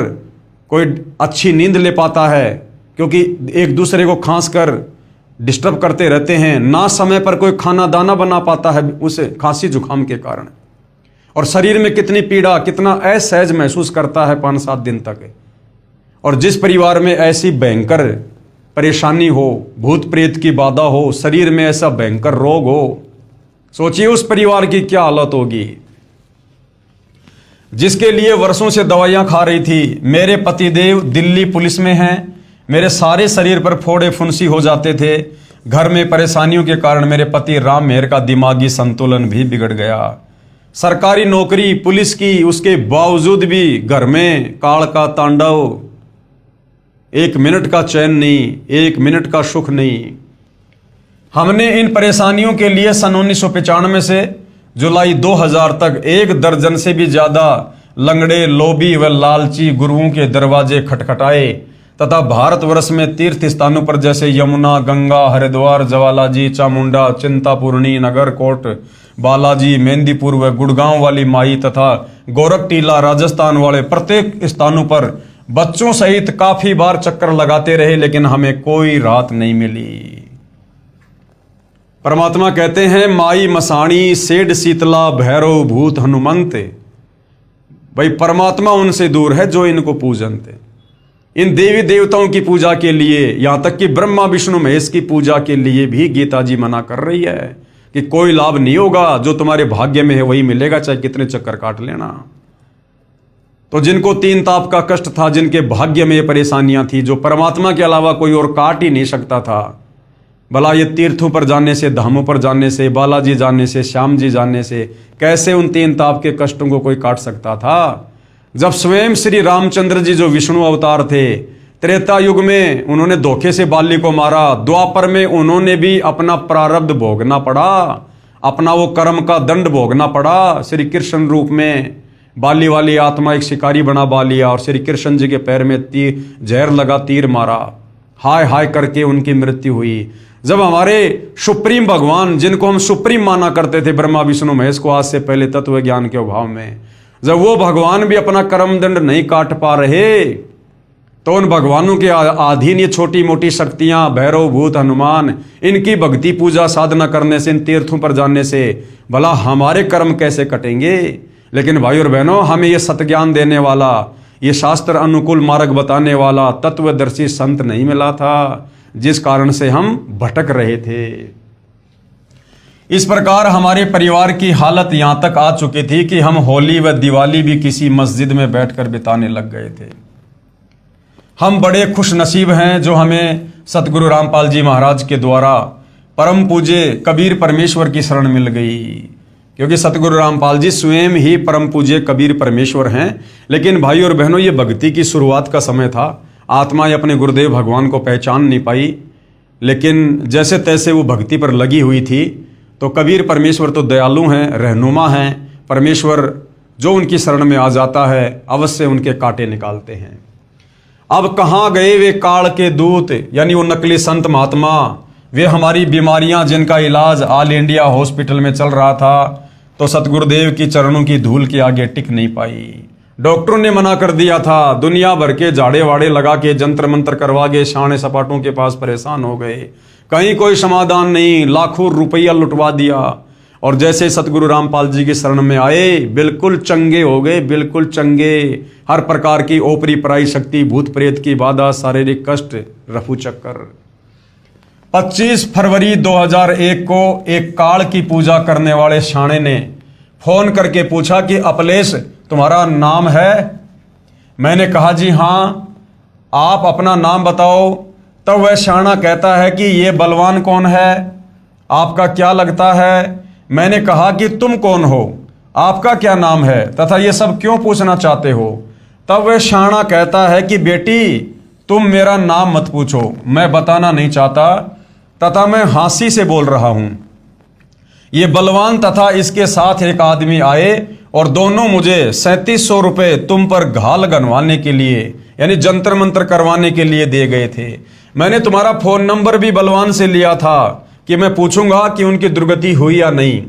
कोई अच्छी नींद ले पाता है क्योंकि एक दूसरे को खांस कर डिस्टर्ब करते रहते हैं, ना समय पर कोई खाना दाना बना पाता है उसे खांसी जुकाम के कारण, और शरीर में कितनी पीड़ा, कितना असहज महसूस करता है 5-7 दिन तक। और जिस परिवार में ऐसी भयंकर परेशानी हो, भूत प्रेत की बाधा हो, शरीर में ऐसा भयंकर रोग हो, सोचिए उस परिवार की क्या हालत होगी। जिसके लिए वर्षों से दवाइयां खा रही थी। मेरे पतिदेव दिल्ली पुलिस में हैं, मेरे सारे शरीर पर फोड़े फुंसी हो जाते थे। घर में परेशानियों के कारण मेरे पति राम मेहर का दिमागी संतुलन भी बिगड़ गया। सरकारी नौकरी पुलिस की, उसके बावजूद भी घर में काल का तांडव, 1 मिनट का चैन नहीं, 1 मिनट का सुख नहीं। हमने इन परेशानियों के लिए सन 1995 से जुलाई 2000 तक 1 दर्जन से भी ज्यादा लंगड़े, लोभी व लालची गुरुओं के दरवाजे खटखटाए तथा भारतवर्ष में तीर्थ स्थानों पर जैसे यमुना, गंगा, हरिद्वार, ज्वालाजी, चामुंडा, चिंतापूर्णी, नगरकोट, बालाजी, मेहंदीपुर व गुड़गांव वाली माई तथा गोरखटीला राजस्थान वाले प्रत्येक स्थानों पर बच्चों सहित काफी बार चक्कर लगाते रहे, लेकिन हमें कोई राहत नहीं मिली। परमात्मा कहते हैं, माई मसाणी सेठ शीतला भैरव भूत हनुमंत। भाई परमात्मा उनसे दूर है जो इनको पूजनते। इन देवी देवताओं की पूजा के लिए, यहां तक कि ब्रह्मा विष्णु महेश की पूजा के लिए भी गीता जी मना कर रही है कि कोई लाभ नहीं होगा, जो तुम्हारे भाग्य में है वही मिलेगा, चाहे कितने चक्कर काट लेना। तो जिनको 3 ताप का कष्ट था, जिनके भाग्य में ये परेशानियां थी, जो परमात्मा के अलावा कोई और काट ही नहीं सकता था, भला ये तीर्थों पर जाने से, धामों पर जाने से, बालाजी जाने से, श्याम जी जाने से कैसे उन 3 ताप के कष्टों को कोई काट सकता था। जब स्वयं श्री रामचंद्र जी जो विष्णु अवतार थे, त्रेता युग में उन्होंने धोखे से बाली को मारा, द्वापर में उन्होंने भी अपना प्रारब्ध भोगना पड़ा, अपना वो कर्म का दंड भोगना पड़ा। श्री कृष्ण रूप में बाली वाली आत्मा एक शिकारी बना बालिया और श्री कृष्ण जी के पैर में तीर जहर लगा, तीर मारा, हाय हाय करके उनकी मृत्यु हुई। जब हमारे सुप्रीम भगवान, जिनको हम सुप्रीम माना करते थे, ब्रह्मा विष्णु महेश को आज से पहले तत्व ज्ञान के अभाव में, जब वो भगवान भी अपना कर्म दंड नहीं काट पा रहे, तो उन भगवानों के अधीन ये छोटी मोटी शक्तियां, भैरव भूत हनुमान, इनकी भक्ति पूजा साधना करने से, इन तीर्थों पर जाने से भला हमारे कर्म कैसे कटेंगे। लेकिन भाई और बहनों, हमें ये सत्ज्ञान देने वाला, ये शास्त्र अनुकूल मार्ग बताने वाला तत्वदर्शी संत नहीं मिला था, जिस कारण से हम भटक रहे थे। इस प्रकार हमारे परिवार की हालत यहां तक आ चुकी थी कि हम होली व दिवाली भी किसी मस्जिद में बैठकर बिताने लग गए थे। हम बड़े खुश नसीब हैं जो हमें सतगुरु रामपाल जी महाराज के द्वारा परम पूज्य कबीर परमेश्वर की शरण मिल गई, क्योंकि सतगुरु रामपाल जी स्वयं ही परम पूज्य कबीर परमेश्वर हैं। लेकिन भाई और बहनों, ये भक्ति की शुरुआत का समय था। आत्माएं अपने गुरुदेव भगवान को पहचान नहीं पाई, लेकिन जैसे तैसे वो भक्ति पर लगी हुई थी। तो कबीर परमेश्वर तो दयालु हैं, रहनुमा हैं। परमेश्वर जो उनकी शरण में आ जाता है अवश्य उनके कांटे निकालते हैं। अब कहाँ गए वे काल के दूत, यानी वो नकली संत महात्मा, वे हमारी बीमारियां जिनका इलाज ऑल इंडिया हॉस्पिटल में चल रहा था, तो सतगुरुदेव की चरणों की धूल के आगे टिक नहीं पाई। डॉक्टरों ने मना कर दिया था, दुनिया भर के झाड़े वाड़े लगा के जंतर मंत्र करवा के शाणे सपाटों के पास परेशान हो गए, कहीं कोई समाधान नहीं, लाखों रुपया लुटवा दिया। और जैसे सतगुरु रामपाल जी की शरण में आए, बिल्कुल चंगे हो गए, बिल्कुल चंगे। हर प्रकार की ओपरी पराई शक्ति, भूत प्रेत की बाधा, शारीरिक कष्ट, रफू चक्कर। 25 फरवरी 2001 को एक काल की पूजा करने वाले शाणे ने फोन करके पूछा कि अपलेश तुम्हारा नाम है? मैंने कहा जी हाँ, आप अपना नाम बताओ। तब वह शाना कहता है कि ये बलवान कौन है, आपका क्या लगता है? मैंने कहा कि तुम कौन हो, आपका क्या नाम है तथा ये सब क्यों पूछना चाहते हो? तब वह शाना कहता है कि बेटी तुम मेरा नाम मत पूछो, मैं बताना नहीं चाहता तथा मैं हंसी से बोल रहा हूं। ये बलवान तथा इसके साथ एक आदमी आए और दोनों मुझे 3700 रुपये तुम पर घाल गनवाने के लिए, यानी जंतर मंत्र करवाने के लिए दे गए थे। मैंने तुम्हारा फोन नंबर भी बलवान से लिया था कि मैं पूछूंगा कि उनकी दुर्गति हुई या नहीं।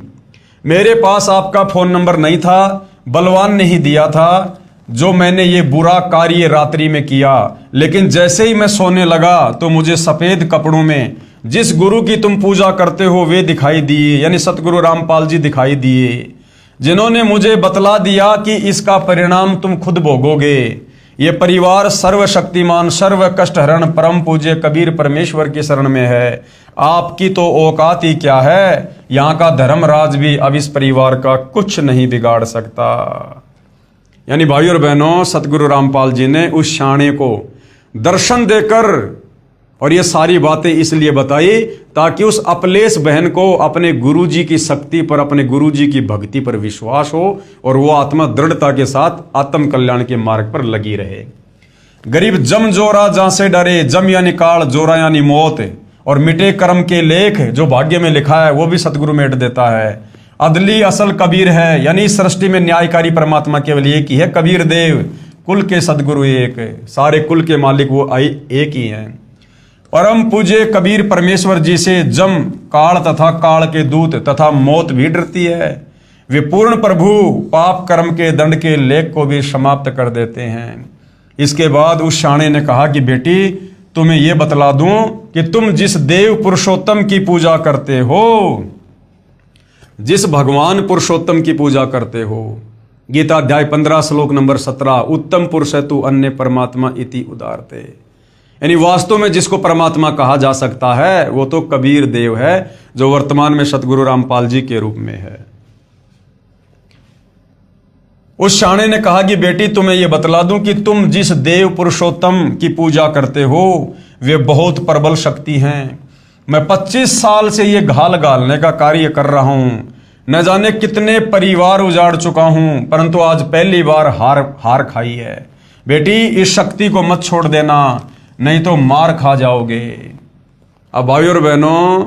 मेरे पास आपका फोन नंबर नहीं था, बलवान ने ही दिया था, जो मैंने ये बुरा कार्य रात्रि में किया। लेकिन जैसे ही मैं सोने लगा तो मुझे सफेद कपड़ों में जिस गुरु की तुम पूजा करते हो वे दिखाई दिए, यानी सतगुरु रामपाल जी दिखाई दिए, जिन्होंने मुझे बतला दिया कि इसका परिणाम तुम खुद भोगोगे। ये परिवार सर्वशक्तिमान, सर्व कष्टहरण परम पूज्य कबीर परमेश्वर की शरण में है। आपकी तो औकात ही क्या है, यहाँ का धर्मराज भी अब इस परिवार का कुछ नहीं बिगाड़ सकता। यानी भाई और बहनों, सतगुरु रामपाल जी ने उस शाणे को दर्शन देकर और ये सारी बातें इसलिए बताई ताकि उस अपलेश बहन को अपने गुरुजी की शक्ति पर, अपने गुरुजी की भक्ति पर विश्वास हो और वो आत्मा दृढ़ता के साथ आत्म कल्याण के मार्ग पर लगी रहे। गरीब जम जोरा जहां से डरे, जम यानी काल, जोरा यानी मौत, और मिटे कर्म के लेख, जो भाग्य में लिखा है वो भी सतगुरु मेट देता है। अदली असल कबीर है, यानी सृष्टि में न्यायकारी परमात्मा केवल एक ही है, कबीर देव, कुल के सदगुरु एक, सारे कुल के मालिक वो एक ही हैं। परम पूज्य कबीर परमेश्वर जी से जम, काल तथा काल के दूत तथा मौत भी डरती है। वे पूर्ण प्रभु पाप कर्म के दंड के लेख को भी समाप्त कर देते हैं। इसके बाद उस शाणे ने कहा कि बेटी तुम्हें यह बतला दूं कि तुम जिस देव पुरुषोत्तम की पूजा करते हो, जिस भगवान पुरुषोत्तम की पूजा करते हो, गीता अध्याय 15 श्लोक नंबर 17, उत्तम पुरुष तु अन्य परमात्मा इति उदारते, यानी वास्तव में जिसको परमात्मा कहा जा सकता है वो तो कबीर देव है, जो वर्तमान में सतगुरु रामपाल जी के रूप में है। उस शाणे ने कहा कि बेटी तुम्हें यह बतला दूं कि तुम जिस देव पुरुषोत्तम की पूजा करते हो वे बहुत प्रबल शक्ति हैं। मैं 25 साल से ये घाल गालने का कार्य कर रहा हूं, न जाने कितने परिवार उजाड़ चुका हूं, परंतु आज पहली बार हार खाई है। बेटी इस शक्ति को मत छोड़ देना, नहीं तो मार खा जाओगे। अब भाइयों और बहनों,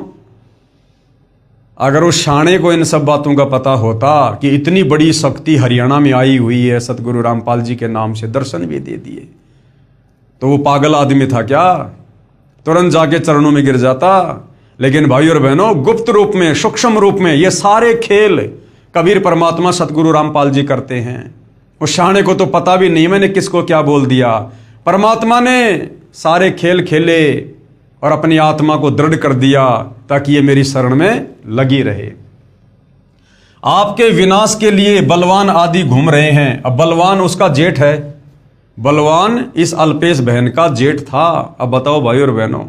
अगर उस शाणे को इन सब बातों का पता होता कि इतनी बड़ी शक्ति हरियाणा में आई हुई है, सतगुरु रामपाल जी के नाम से दर्शन भी दे दिए, तो वो पागल आदमी था क्या? तुरंत जाके चरणों में गिर जाता। लेकिन भाइयों और बहनों, गुप्त रूप में, सूक्ष्म रूप में ये सारे खेल कबीर परमात्मा सतगुरु रामपाल जी करते हैं। उस शाणे को तो पता भी नहीं मैंने किसको क्या बोल दिया। परमात्मा ने सारे खेल खेले और अपनी आत्मा को दृढ़ कर दिया ताकि ये मेरी शरण में लगी रहे। आपके विनाश के लिए बलवान आदि घूम रहे हैं। अब बलवान उसका जेठ है, बलवान इस अल्पेश बहन का जेठ था। अब बताओ भाइयों और बहनों,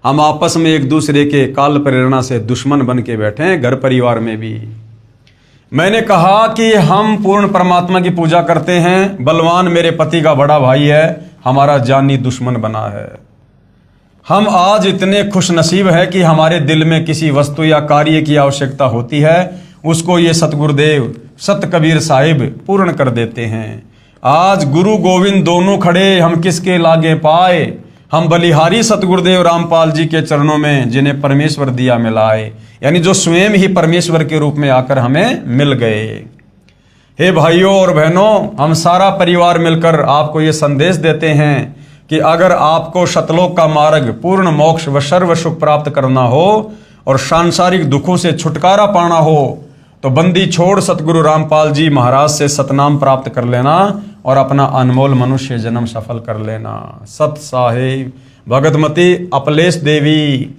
हम आपस में एक दूसरे के काल प्रेरणा से दुश्मन बन के बैठे हैं, घर परिवार में भी। मैंने कहा कि हम पूर्ण परमात्मा की पूजा करते हैं, बलवान मेरे पति का बड़ा भाई है, हमारा जानी दुश्मन बना है। हम आज इतने खुश नसीब है कि हमारे दिल में किसी वस्तु या कार्य की आवश्यकता होती है, उसको ये सतगुरुदेव सत कबीर साहिब पूर्ण कर देते हैं। आज गुरु गोविंद दोनों खड़े, हम किसके लागे पाए? हम बलिहारी सतगुरुदेव रामपाल जी के चरणों में, जिन्हें परमेश्वर दिया मिलाए, यानी जो स्वयं ही परमेश्वर के रूप में आकर हमें मिल गए। हे भाइयों और बहनों, हम सारा परिवार मिलकर आपको ये संदेश देते हैं कि अगर आपको शतलोक का मार्ग, पूर्ण मोक्ष व सर्व सुख प्राप्त करना हो और सांसारिक दुखों से छुटकारा पाना हो, तो बंदी छोड़ सतगुरु रामपाल जी महाराज से सतनाम प्राप्त कर लेना और अपना अनमोल मनुष्य जन्म सफल कर लेना। सत साहिब भगतमती अपलेश देवी।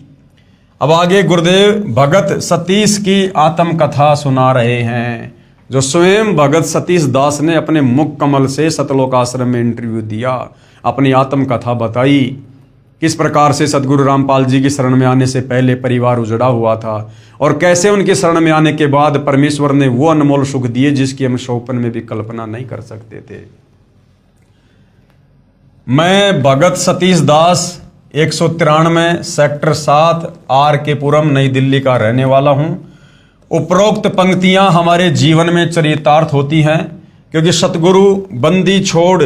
अब आगे गुरुदेव भगत सतीश की आत्म कथा सुना रहे हैं, जो स्वयं भगत सतीश दास ने अपने मुख कमल से सतलोक आश्रम में इंटरव्यू दिया, अपनी आत्म कथा बताई, किस प्रकार से सतगुरु रामपाल जी की शरण में आने से पहले परिवार उजड़ा हुआ था और कैसे उनके शरण में आने के बाद परमेश्वर ने वो अनमोल सुख दिए जिसकी हम शोपन में भी कल्पना नहीं कर सकते थे। मैं भगत सतीश दास 193 सेक्टर 7 आर के पुरम नई दिल्ली का रहने वाला हूं। उपरोक्त पंक्तियां हमारे जीवन में चरितार्थ होती हैं, क्योंकि सतगुरु बंदी छोड़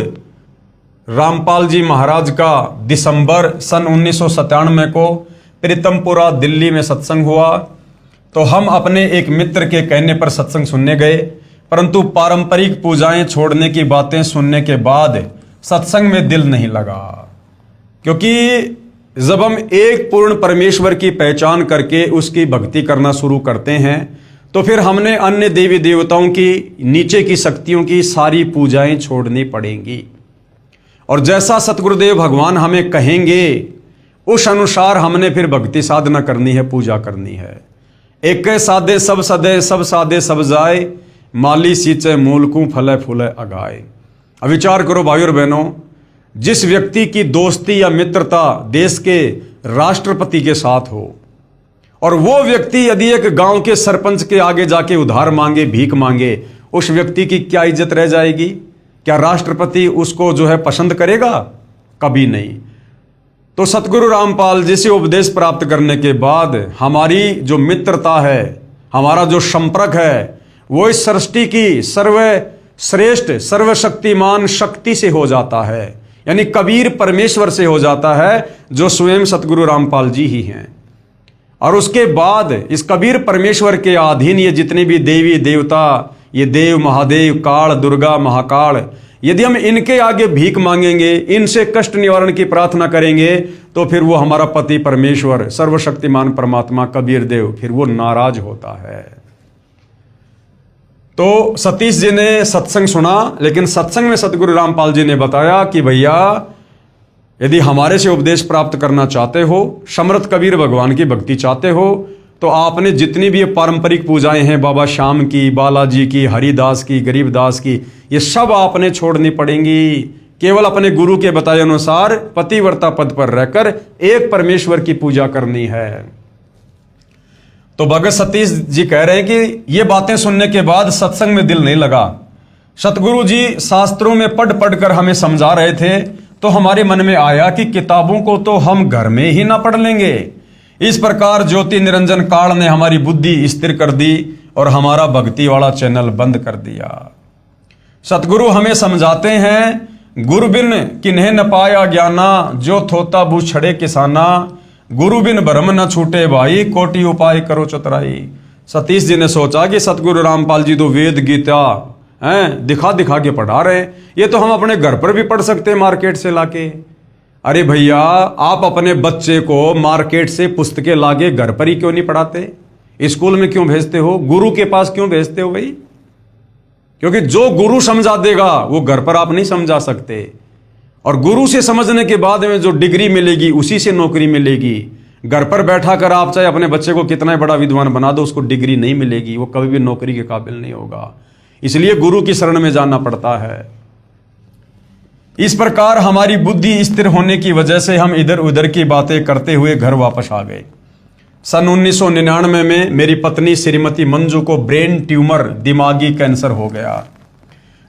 रामपाल जी महाराज का दिसंबर सन 1997 को प्रीतमपुरा दिल्ली में सत्संग हुआ। तो हम अपने एक मित्र के कहने पर सत्संग सुनने गए, परंतु पारंपरिक पूजाएं छोड़ने की बातें सुनने के बाद सत्संग में दिल नहीं लगा, क्योंकि जब हम एक पूर्ण परमेश्वर की पहचान करके उसकी भक्ति करना शुरू करते हैं, तो फिर हमने अन्य देवी देवताओं की, नीचे की शक्तियों की सारी पूजाएं छोड़नी पड़ेंगी। और जैसा सतगुरुदेव भगवान हमें कहेंगे उस अनुसार हमने फिर भक्ति साधना करनी है, पूजा करनी है। एक सादे सब सदे, सब सादे सब जाए, माली सींचे मूलकू फले फूले अगाए। अब विचार करो भाइयों और बहनों, जिस व्यक्ति की दोस्ती या मित्रता देश के राष्ट्रपति के साथ हो और वो व्यक्ति यदि एक गांव के सरपंच के आगे जाके उधार मांगे, भीख मांगे, उस व्यक्ति की क्या इज्जत रह जाएगी? क्या राष्ट्रपति उसको जो है पसंद करेगा? कभी नहीं। तो सतगुरु रामपाल जी से उपदेश प्राप्त करने के बाद हमारी जो मित्रता है, हमारा जो संपर्क है, वो इस सृष्टि की सर्वश्रेष्ठ सर्वशक्तिमान शक्ति से हो जाता है, यानी कबीर परमेश्वर से हो जाता है, जो स्वयं सतगुरु रामपाल जी ही हैं। और उसके बाद इस कबीर परमेश्वर के अधीन ये जितने भी देवी देवता, ये देव महादेव, काल दुर्गा महाकाल, यदि हम इनके आगे भीख मांगेंगे, इनसे कष्ट निवारण की प्रार्थना करेंगे, तो फिर वो हमारा पति परमेश्वर सर्वशक्तिमान परमात्मा कबीर देव, फिर वो नाराज होता है। तो सतीश जी ने सत्संग सुना, लेकिन सत्संग में सतगुरु रामपाल जी ने बताया कि भैया यदि हमारे से उपदेश प्राप्त करना चाहते हो, समर्थ कबीर भगवान की भक्ति चाहते हो, तो आपने जितनी भी ये पारंपरिक पूजाएं हैं, बाबा श्याम की, बालाजी की, हरिदास की, गरीबदास की, ये सब आपने छोड़नी पड़ेंगी। केवल अपने गुरु के बताए अनुसार पतिव्रता पद पर रहकर एक परमेश्वर की पूजा करनी है। तो भगत सतीश जी कह रहे हैं कि ये बातें सुनने के बाद सत्संग में दिल नहीं लगा। सतगुरु जी शास्त्रों में पढ़ पढ़ कर हमें समझा रहे थे, तो हमारे मन में आया कि किताबों को तो हम घर में ही ना पढ़ लेंगे। इस प्रकार ज्योति निरंजन काल ने हमारी बुद्धि स्थिर कर दी और हमारा भक्ति वाला चैनल बंद कर दिया। सतगुरु हमें समझाते हैं, गुरु बिन किन्हें न पाया ज्ञाना, जो थोता बू छड़े किसाना, गुरु बिन भरम न छूटे भाई, कोटि उपाय करो चतुराई। सतीश जी ने सोचा कि सतगुरु रामपाल जी तो वेद गीता हैं दिखा दिखा के पढ़ा रहे हैं, ये तो हम अपने घर पर भी पढ़ सकते हैं मार्केट से लाके। अरे भैया, आप अपने बच्चे को मार्केट से पुस्तकें लाके घर पर ही क्यों नहीं पढ़ाते? स्कूल में क्यों भेजते हो? गुरु के पास क्यों भेजते हो भाई? क्योंकि जो गुरु समझा देगा वो घर पर आप नहीं समझा सकते, और गुरु से समझने के बाद में जो डिग्री मिलेगी उसी से नौकरी मिलेगी। घर पर बैठा कर आप चाहे अपने बच्चे को कितना बड़ा विद्वान बना दो, उसको डिग्री नहीं मिलेगी, वो कभी भी नौकरी के काबिल नहीं होगा। इसलिए गुरु की शरण में जाना पड़ता है। इस प्रकार हमारी बुद्धि स्थिर होने की वजह से हम इधर उधर की बातें करते हुए घर वापस आ गए। सन 1999 में मेरी पत्नी श्रीमती मंजू को ब्रेन ट्यूमर, दिमागी कैंसर हो गया,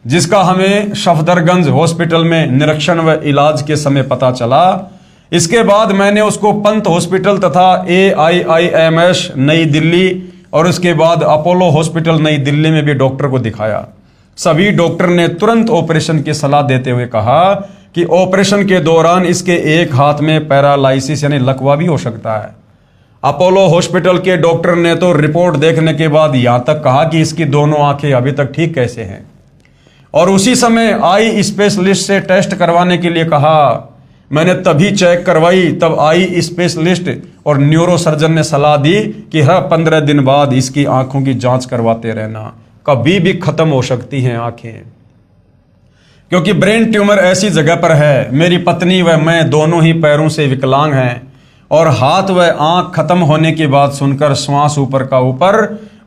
जिसका हमें सफदरगंज हॉस्पिटल में निरीक्षण व इलाज के समय पता चला। इसके बाद मैंने उसको पंत हॉस्पिटल तथा AIIMS नई दिल्ली और उसके बाद अपोलो हॉस्पिटल नई दिल्ली में भी डॉक्टर को दिखाया। सभी डॉक्टर ने तुरंत ऑपरेशन की सलाह देते हुए कहा कि ऑपरेशन के दौरान इसके एक हाथ में पैरालाइसिस यानी लकवा भी हो सकता है। अपोलो हॉस्पिटल के डॉक्टर ने तो रिपोर्ट देखने के बाद यहां तक कहा कि इसकी दोनों आंखें अभी तक ठीक कैसे हैं, और उसी समय आई स्पेशलिस्ट से टेस्ट करवाने के लिए कहा। मैंने तभी चेक करवाई, तब आई स्पेशलिस्ट और न्यूरो सर्जन ने सलाह दी कि हर 15 दिन बाद इसकी आंखों की जांच करवाते रहना, कभी भी खत्म हो सकती हैं आंखें। क्योंकि ब्रेन ट्यूमर ऐसी जगह पर है, मेरी पत्नी व मैं दोनों ही पैरों से विकलांग हैं, और हाथ व आंख खत्म होने की बात सुनकर श्वास ऊपर का ऊपर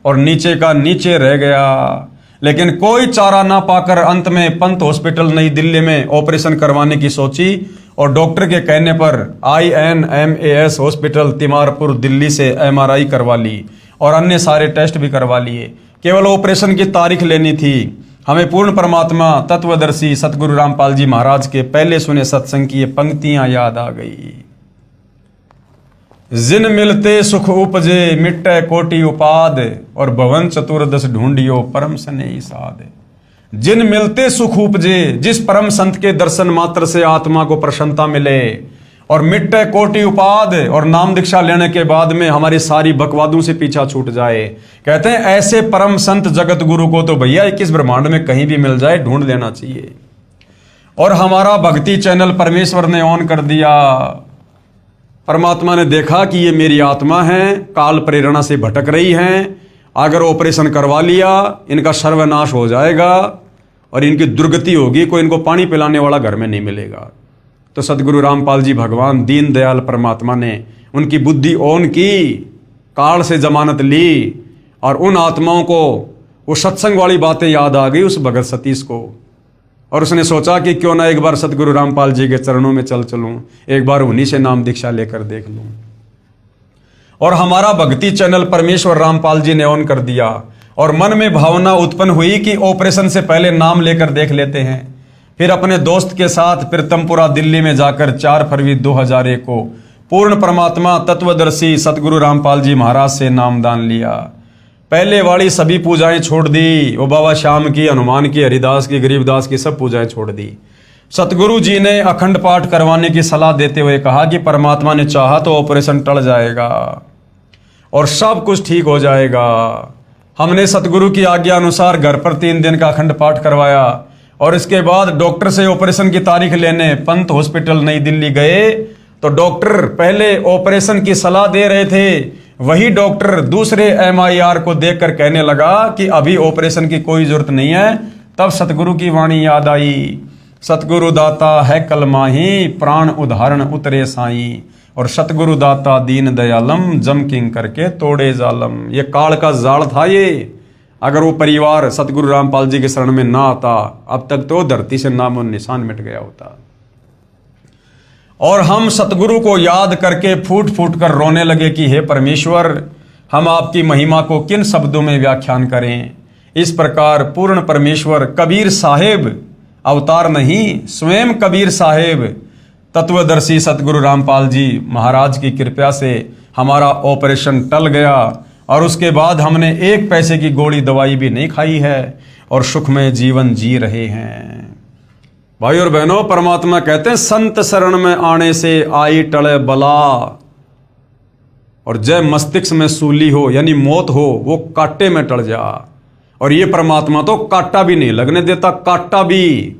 और नीचे का नीचे रह गया। लेकिन कोई चारा ना पाकर अंत में पंत हॉस्पिटल नई दिल्ली में ऑपरेशन करवाने की सोची, और डॉक्टर के कहने पर INMAS हॉस्पिटल तिमारपुर दिल्ली से MRI करवा ली और अन्य सारे टेस्ट भी करवा लिए। केवल ऑपरेशन की तारीख लेनी थी। हमें पूर्ण परमात्मा तत्वदर्शी सतगुरु रामपाल जी महाराज के पहले सुने सत्संग की ये पंक्तियां याद आ गई। जिन मिलते सुख उपजे, मिट्टे कोटि उपाद, और भवन चतुर्दश ढूंढियो परम स्नेही साध। जिन मिलते सुख उपजे, जिस परम संत के दर्शन मात्र से आत्मा को प्रसन्नता मिले, और मिट्टे कोटि उपाद, और नाम दीक्षा लेने के बाद में हमारी सारी बकवादों से पीछा छूट जाए। कहते हैं ऐसे परम संत जगत गुरु को तो भैया 21 ब्रह्मांड में कहीं भी मिल जाए, ढूंढ लेना चाहिए। और हमारा भक्ति चैनल परमेश्वर ने ऑन कर दिया। परमात्मा ने देखा कि ये मेरी आत्मा है, काल प्रेरणा से भटक रही हैं, अगर ऑपरेशन करवा लिया इनका सर्वनाश हो जाएगा और इनकी दुर्गति होगी, कोई इनको पानी पिलाने वाला घर में नहीं मिलेगा। तो सदगुरु रामपाल जी भगवान दीन दयाल परमात्मा ने उनकी बुद्धि ऑन की, काल से जमानत ली, और उन आत्माओं को वो सत्संग वाली बातें याद आ गई उस भगत सतीश को, और उसने सोचा कि क्यों ना एक बार सदगुरु रामपाल जी के चरणों में चलूं, एक बार उन्हीं से नाम दीक्षा लेकर देख लूं। और हमारा भक्ति चैनल परमेश्वर रामपाल जी ने ऑन कर दिया, और मन में भावना उत्पन्न हुई कि ऑपरेशन से पहले नाम लेकर देख लेते हैं। फिर अपने दोस्त के साथ प्रीतमपुरा दिल्ली में जाकर 4 फरवरी 2001 को पूर्ण परमात्मा तत्वदर्शी सतगुरु रामपाल जी महाराज से नामदान लिया। पहले वाली सभी पूजाएं छोड़ दी, वो बाबा श्याम की, हनुमान की, हरिदास की, गरीबदास की सब पूजाएं छोड़ दी। सतगुरु जी ने अखंड पाठ करवाने की सलाह देते हुए कहा कि परमात्मा ने चाहा तो ऑपरेशन टल जाएगा और सब कुछ ठीक हो जाएगा। हमने सतगुरु की आज्ञा अनुसार घर पर 3 दिन का अखंड पाठ करवाया, और इसके बाद डॉक्टर से ऑपरेशन की तारीख लेने पंत हॉस्पिटल नई दिल्ली गए। तो डॉक्टर पहले ऑपरेशन की सलाह दे रहे थे, वही डॉक्टर दूसरे MIR को देखकर कहने लगा कि अभी ऑपरेशन की कोई जरूरत नहीं है। तब सतगुरु की वाणी याद आई, सतगुरु दाता है कल माही, प्राण उदाहरण उतरे साई, और सतगुरु दाता दीन दयालम, जम किंग करके तोड़े जालम। ये काल का जाल था ये। अगर वो परिवार सतगुरु रामपाल जी के शरण में ना आता, अब तक तो धरती से नामो निशान मिट गया होता। और हम सतगुरु को याद करके फूट फूट कर रोने लगे कि हे परमेश्वर, हम आपकी महिमा को किन शब्दों में व्याख्यान करें। इस प्रकार पूर्ण परमेश्वर कबीर साहेब, अवतार नहीं, स्वयं कबीर साहेब तत्वदर्शी सतगुरु रामपाल जी महाराज की कृपा से हमारा ऑपरेशन टल गया, और उसके बाद हमने 1 पैसे की गोली दवाई भी नहीं खाई है और सुखमय जीवन जी रहे हैं। भाई और बहनों, परमात्मा कहते हैं संत शरण में आने से आई टले बला, और जय मस्तिष्क में सूली हो यानी मौत हो, वो कांटे में टल जा। और ये परमात्मा तो कांटा भी नहीं लगने देता, कांटा भी।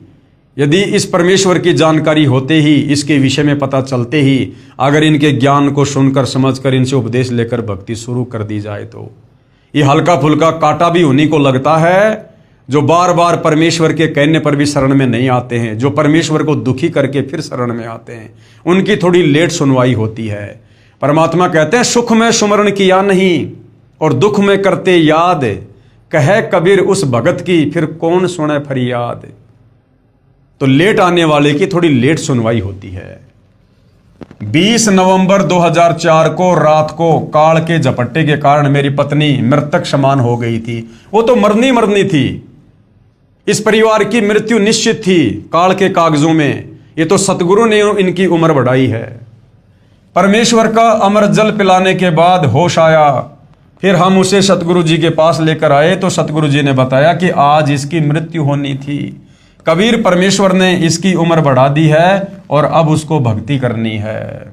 यदि इस परमेश्वर की जानकारी होते ही, इसके विषय में पता चलते ही, अगर इनके ज्ञान को सुनकर समझकर इनसे उपदेश लेकर भक्ति शुरू कर दी जाए तो ये हल्का फुल्का कांटा भी उन्हीं को लगता है जो बार बार परमेश्वर के कहने पर भी शरण में नहीं आते हैं, जो परमेश्वर को दुखी करके फिर शरण में आते हैं। उनकी थोड़ी लेट सुनवाई होती है। परमात्मा कहते हैं सुख में सुमरण किया नहीं और दुख में करते याद, कहे कबीर उस भगत की फिर कौन सुने फरियाद। तो लेट आने वाले की थोड़ी लेट सुनवाई होती है। 20 नवंबर 2004 को रात को काल के झपट्टे के कारण मेरी पत्नी मृतक समान हो गई थी। वो तो मरनी थी। इस परिवार की मृत्यु निश्चित थी काल के कागजों में। ये तो सतगुरु ने इनकी उम्र बढ़ाई है। परमेश्वर का अमृत जल पिलाने के बाद होश आया। फिर हम उसे सतगुरु जी के पास लेकर आए तो सतगुरु जी ने बताया कि आज इसकी मृत्यु होनी थी। कबीर परमेश्वर ने इसकी उम्र बढ़ा दी है और अब उसको भक्ति करनी है।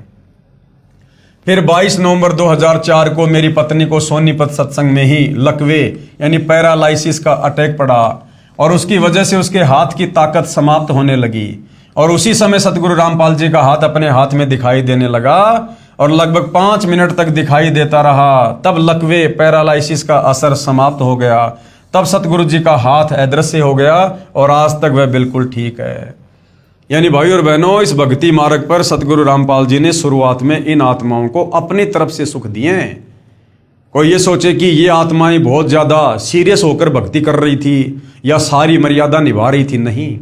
फिर 22 नवंबर 2004 को मेरी पत्नी को सोनीपत सत्संग में ही लकवे यानी पैरालाइसिस का अटैक पड़ा और उसकी वजह से उसके हाथ की ताकत समाप्त होने लगी। और उसी समय सतगुरु रामपाल जी का हाथ अपने हाथ में दिखाई देने लगा और लगभग 5 मिनट तक दिखाई देता रहा। तब लकवे पैरालाइसिस का असर समाप्त हो गया। तब सतगुरु जी का हाथ अदृश्य हो गया और आज तक वह बिल्कुल ठीक है। यानी भाई और बहनों, इस भक्ति मार्ग पर सतगुरु रामपाल जी ने शुरुआत में इन आत्माओं को अपनी तरफ से सुख दिए। कोई ये सोचे कि ये आत्माएं बहुत ज्यादा सीरियस होकर भक्ति कर रही थी या सारी मर्यादा निभा रही थी, नहीं।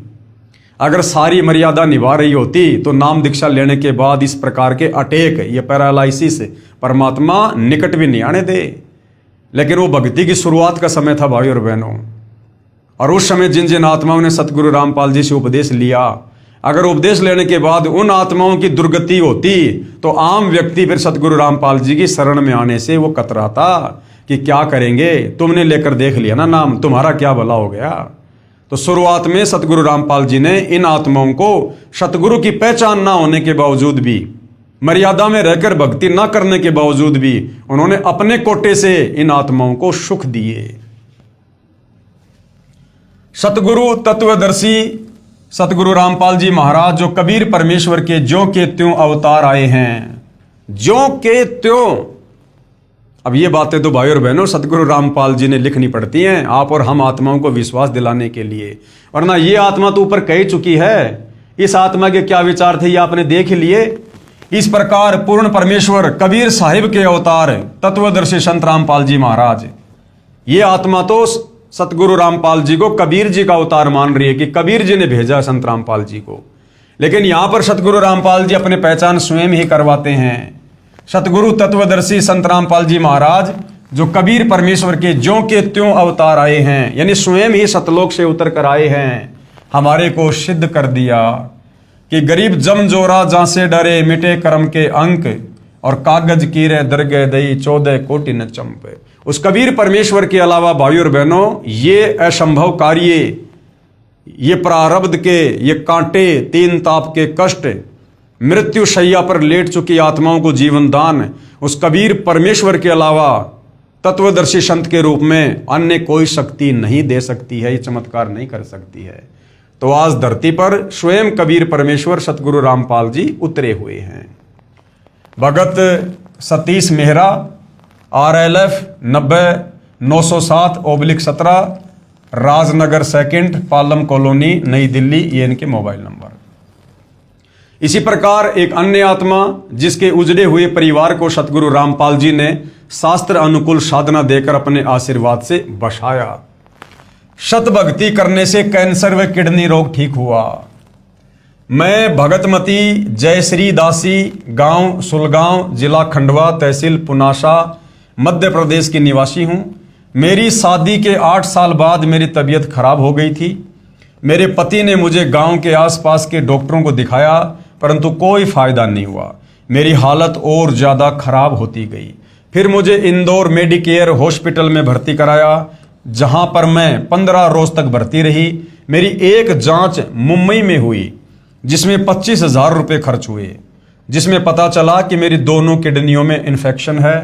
अगर सारी मर्यादा निभा रही होती तो नाम दीक्षा लेने के बाद इस प्रकार के अटैक, ये पैरालाइसिस परमात्मा निकट भी नहीं आने दे। लेकिन वो भक्ति की शुरुआत का समय था भाई और बहनों, और उस समय जिन जिन आत्माओं ने सतगुरु रामपाल जी से उपदेश लिया, अगर उपदेश लेने के बाद उन आत्माओं की दुर्गति होती तो आम व्यक्ति फिर सतगुरु रामपाल जी की शरण में आने से वो कतराता कि क्या करेंगे, तुमने लेकर देख लिया ना नाम, तुम्हारा क्या भला हो गया। तो शुरुआत में सतगुरु रामपाल जी ने इन आत्माओं को सतगुरु की पहचान ना होने के बावजूद भी, मर्यादा में रहकर भक्ति ना करने के बावजूद भी, उन्होंने अपने कोटे से इन आत्माओं को सुख दिए। सतगुरु तत्वदर्शी सतगुरु रामपाल जी महाराज जो कबीर परमेश्वर के ज्यों के त्यों अवतार आए हैं, ज्यों के त्यों। अब ये बातें तो भाई और बहनों सतगुरु रामपाल जी ने लिखनी पड़ती हैं आप और हम आत्माओं को विश्वास दिलाने के लिए, वरना ये आत्मा तो ऊपर कह चुकी है। इस आत्मा के क्या विचार थे ये आपने देख लिए। इस प्रकार पूर्ण परमेश्वर कबीर साहिब के अवतार तत्वदर्शी संत रामपाल जी महाराज, ये आत्मा तो सतगुरु रामपाल जी को कबीर जी का अवतार मान रही है कि कबीर जी ने भेजा संत रामपाल जी को। लेकिन यहां पर सतगुरु रामपाल जी अपने पहचान स्वयं ही करवाते हैं। सतगुरु तत्वदर्शी संत रामपाल जी महाराज जो कबीर परमेश्वर के ज्यों के त्यों अवतार आए हैं, यानी स्वयं ही सतलोक से उतर कर आए हैं, हमारे को सिद्ध कर दिया कि गरीब जम जोरा जहां से डरे मिटे कर्म के अंक और कागज कीरे दरगे दई 14 कोटि न चंपे। उस कबीर परमेश्वर के अलावा भाई और बहनों ये असंभव कार्य, ये प्रारब्ध के, ये कांटे, 3 ताप के कष्ट, मृत्यु शैया पर लेट चुकी आत्माओं को जीवन दान उस कबीर परमेश्वर के अलावा तत्वदर्शी संत के रूप में अन्य कोई शक्ति नहीं दे सकती है, ये चमत्कार नहीं कर सकती है। तो आज धरती पर स्वयं कबीर परमेश्वर सतगुरु रामपाल जी उतरे हुए हैं। भगत सतीश मेहरा RLF 90-907/17 राजनगर 2 पालम कॉलोनी नई दिल्ली, ये इनके मोबाइल नंबर। इसी प्रकार एक अन्य आत्मा जिसके उजड़े हुए परिवार को सतगुरु रामपाल जी ने शास्त्र अनुकूल साधना देकर अपने आशीर्वाद से बसाया। शत भक्ति करने से कैंसर व किडनी रोग ठीक हुआ। मैं भगतमती जयश्री दासी, गांव सुलगांव, जिला खंडवा, तहसील पुनासा, मध्य प्रदेश की निवासी हूं। मेरी शादी के 8 साल बाद मेरी तबीयत खराब हो गई थी। मेरे पति ने मुझे गांव के आसपास के डॉक्टरों को दिखाया परंतु कोई फायदा नहीं हुआ। मेरी हालत और ज़्यादा खराब होती गई। फिर मुझे इंदौर मेडिकेयर हॉस्पिटल में भर्ती कराया, जहां पर मैं 15 रोज तक भर्ती रही। मेरी एक जांच मुंबई में हुई जिसमें 25,000 रुपये खर्च हुए, जिसमें पता चला कि मेरी दोनों किडनियों में इन्फेक्शन है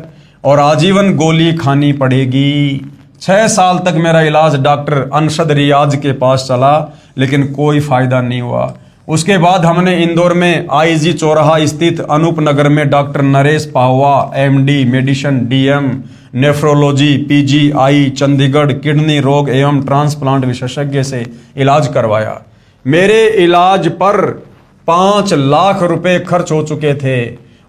और आजीवन गोली खानी पड़ेगी। 6 साल तक मेरा इलाज डॉक्टर अनशद रियाज के पास चला, लेकिन कोई फायदा नहीं हुआ। उसके बाद हमने इंदौर में आईजी चौराहा स्थित अनूप नगर में doctor Naresh Pahwa MD medicine DM nephrology PGI Chandigarh kidney रोग एवं ट्रांसप्लांट विशेषज्ञ से इलाज करवाया। मेरे इलाज पर 5 लाख रुपए खर्च हो चुके थे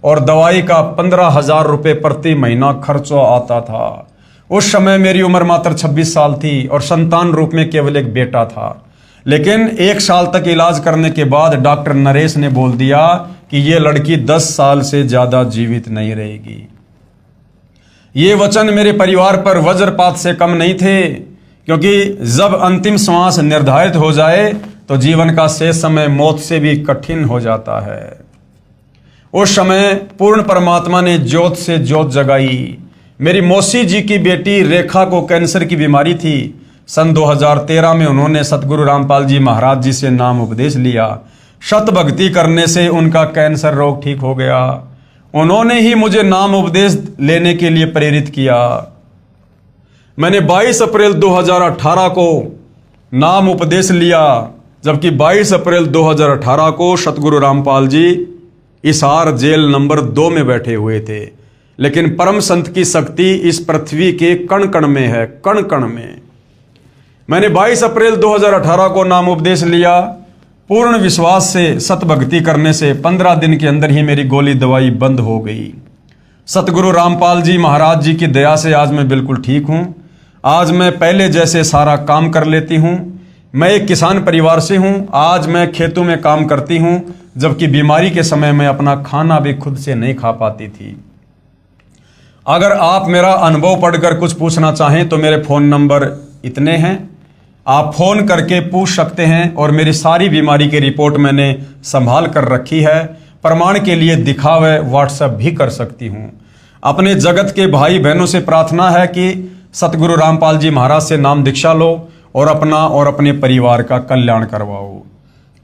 और दवाई का 15,000 रुपये प्रति महीना खर्च आता था। उस समय मेरी उम्र मात्र 26 साल थी और संतान रूप में केवल एक बेटा था। लेकिन 1 साल तक इलाज करने के बाद डॉक्टर नरेश ने बोल दिया कि ये लड़की 10 साल से ज्यादा जीवित नहीं रहेगी। ये वचन मेरे परिवार पर वज्रपात से कम नहीं थे, क्योंकि जब अंतिम श्वास निर्धारित हो जाए तो जीवन का शेष समय मौत से भी कठिन हो जाता है। उस समय पूर्ण परमात्मा ने ज्योत से ज्योत जगाई। मेरी मौसी जी की बेटी रेखा को कैंसर की बीमारी थी। सन 2013 में उन्होंने सतगुरु रामपाल जी महाराज जी से नाम उपदेश लिया। शत भक्ति करने से उनका कैंसर रोग ठीक हो गया। उन्होंने ही मुझे नाम उपदेश लेने के लिए प्रेरित किया। मैंने 22 अप्रैल 2018 को नाम उपदेश लिया, जबकि 22 अप्रैल 2018 को सतगुरु रामपाल जी इसार जेल नंबर 2 में बैठे हुए थे। लेकिन परम संत की शक्ति इस पृथ्वी के कण कण में है, कण कण में। मैंने 22 अप्रैल 2018 को नाम उपदेश लिया। पूर्ण विश्वास से सतभक्ति करने से 15 दिन के अंदर ही मेरी गोली दवाई बंद हो गई। सतगुरु रामपाल जी महाराज जी की दया से आज मैं बिल्कुल ठीक हूं। आज मैं पहले जैसे सारा काम कर लेती हूं। मैं एक किसान परिवार से हूं। आज मैं खेतों में काम करती हूं, जबकि बीमारी के समय मैं अपना खाना भी खुद से नहीं खा पाती थी। अगर आप मेरा अनुभव पढ़कर कुछ पूछना चाहें तो मेरे फोन नंबर इतने हैं, आप फोन करके पूछ सकते हैं। और मेरी सारी बीमारी की रिपोर्ट मैंने संभाल कर रखी है। प्रमाण के लिए दिखावे व्हाट्सएप भी कर सकती हूं। अपने जगत के भाई बहनों से प्रार्थना है कि सतगुरु रामपाल जी महाराज से नाम दीक्षा लो और अपना और अपने परिवार का कल्याण करवाओ।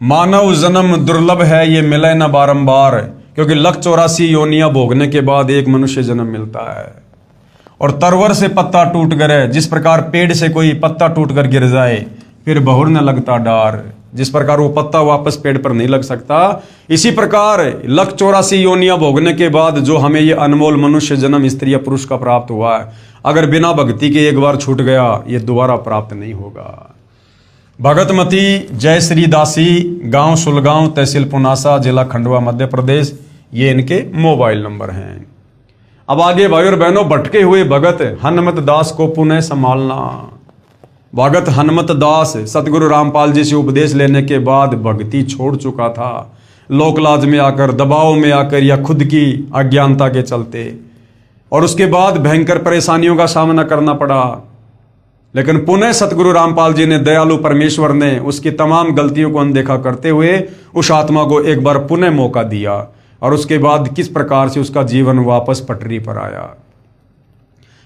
मानव जन्म दुर्लभ है, ये मिले न बारंबार, क्योंकि 184 योनियां भोगने के बाद एक मनुष्य जन्म मिलता है। और तरवर से पत्ता टूट गए, जिस प्रकार पेड़ से कोई पत्ता टूट कर गिर जाए फिर बहुर न लगता डार, जिस प्रकार वो पत्ता वापस पेड़ पर नहीं लग सकता, इसी प्रकार 184 योनियां भोगने के बाद जो हमें ये अनमोल मनुष्य जन्म स्त्री या पुरुष का प्राप्त हुआ है, अगर बिना भक्ति के एक बार छूट गया ये दोबारा प्राप्त नहीं होगा। भगतमती जय श्री दासी, गांव सुलगांव, तहसील पुनासा, जिला खंडवा, मध्य प्रदेश, ये इनके मोबाइल नंबर हैं। अब आगे भाई और बहनों, भटके हुए भगत हनुमत दास को पुनः संभालना। भगत हनुमत दास सतगुरु रामपाल जी से उपदेश लेने के बाद भक्ति छोड़ चुका था। लोकलाज में आकर, दबाव में आकर या खुद की अज्ञानता के चलते, और उसके बाद भयंकर परेशानियों का सामना करना पड़ा। लेकिन पुनः सतगुरु रामपाल जी ने, दयालु परमेश्वर ने उसकी तमाम गलतियों को अनदेखा करते हुए उस आत्मा को एक बार पुनः मौका दिया। और उसके बाद किस प्रकार से उसका जीवन वापस पटरी पर आया,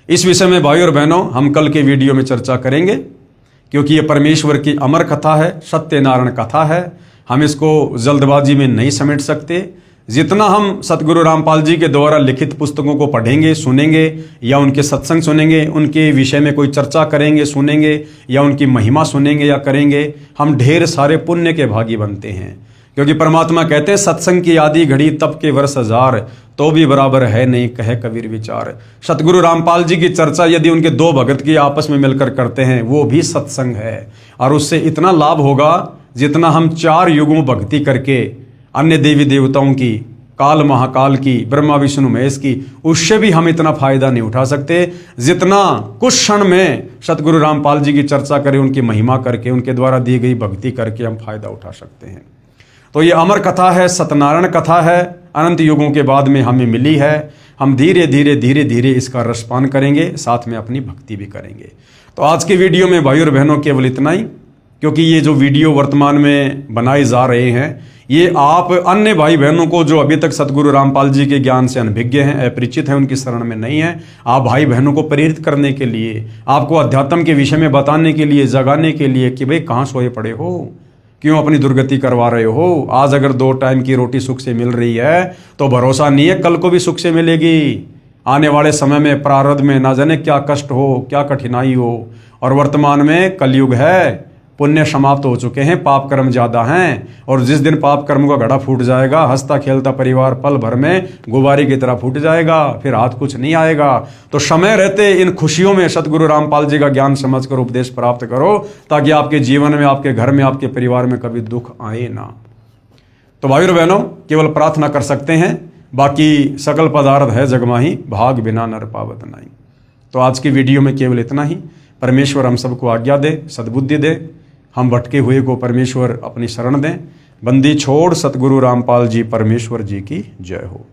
इस विषय में भाई और बहनों हम कल के वीडियो में चर्चा करेंगे, क्योंकि ये परमेश्वर की अमर कथा है, सत्यनारायण कथा है। हम इसको जल्दबाजी में नहीं समेट सकते। जितना हम सतगुरु रामपाल जी के द्वारा लिखित पुस्तकों को पढ़ेंगे, सुनेंगे, या उनके सत्संग सुनेंगे, उनके विषय में कोई चर्चा करेंगे, सुनेंगे, या उनकी महिमा सुनेंगे या करेंगे, हम ढेर सारे पुण्य के भागी बनते हैं। क्योंकि परमात्मा कहते हैं, सत्संग की आदि घड़ी तब के वर्ष 1000, तो भी बराबर है नहीं कहे कबीर विचार। सतगुरु रामपाल जी की चर्चा यदि उनके 2 भगत की आपस में मिलकर करते हैं, वो भी सत्संग है। और उससे इतना लाभ होगा जितना हम 4 युगों भक्ति करके अन्य देवी देवताओं की, काल महाकाल की, ब्रह्मा विष्णु महेश की, उससे भी हम इतना फायदा नहीं उठा सकते जितना कुछ क्षण में सतगुरु रामपाल जी की चर्चा करें, उनकी महिमा करके, उनके द्वारा दी गई भक्ति करके हम फायदा उठा सकते हैं। तो ये अमर कथा है, सत्यनारायण कथा है, अनंत युगों के बाद में हमें मिली है। हम धीरे धीरे धीरे धीरे इसका रसपान करेंगे, साथ में अपनी भक्ति भी करेंगे। तो आज के वीडियो में भाई और बहनों केवल इतना ही। क्योंकि ये जो वीडियो वर्तमान में बनाए जा रहे हैं, ये आप अन्य भाई बहनों को जो अभी तक सतगुरु रामपाल जी के ज्ञान से अनभिज्ञ हैं, अपरिचित हैं, उनकी शरण में नहीं है, आप भाई बहनों को प्रेरित करने के लिए, आपको अध्यात्म के विषय में बताने के लिए, जगाने के लिए कि भाई कहाँ सोए पड़े हो, क्यों अपनी दुर्गति करवा रहे हो। आज अगर 2 टाइम की रोटी सुख से मिल रही है तो भरोसा नहीं है कल को भी सुख से मिलेगी। आने वाले समय में प्रारब्ध में ना जाने क्या कष्ट हो, क्या कठिनाई हो। और वर्तमान में कलयुग है, पुण्य समाप्त हो चुके हैं, पाप कर्म ज्यादा हैं, और जिस दिन पाप कर्म का घड़ा फूट जाएगा, हंसता खेलता परिवार पल भर में गुब्बारे की तरह फूट जाएगा, फिर हाथ कुछ नहीं आएगा। तो समय रहते इन खुशियों में सतगुरु रामपाल जी का ज्ञान समझकर उपदेश प्राप्त करो, ताकि आपके जीवन में, आपके घर में, आपके परिवार में कभी दुख आए ना। तो भाइयों बहनों, केवल प्रार्थना कर सकते हैं, बाकी सकल पदार्थ है जगमाही, भाग बिना नर पावत नहीं। तो आज की वीडियो में केवल इतना ही। परमेश्वर हम सबको आज्ञा दे, सद्बुद्धि दे, हम भटके हुए को परमेश्वर अपनी शरण दें। बंदी छोड़ सतगुरु रामपाल जी परमेश्वर जी की जय हो।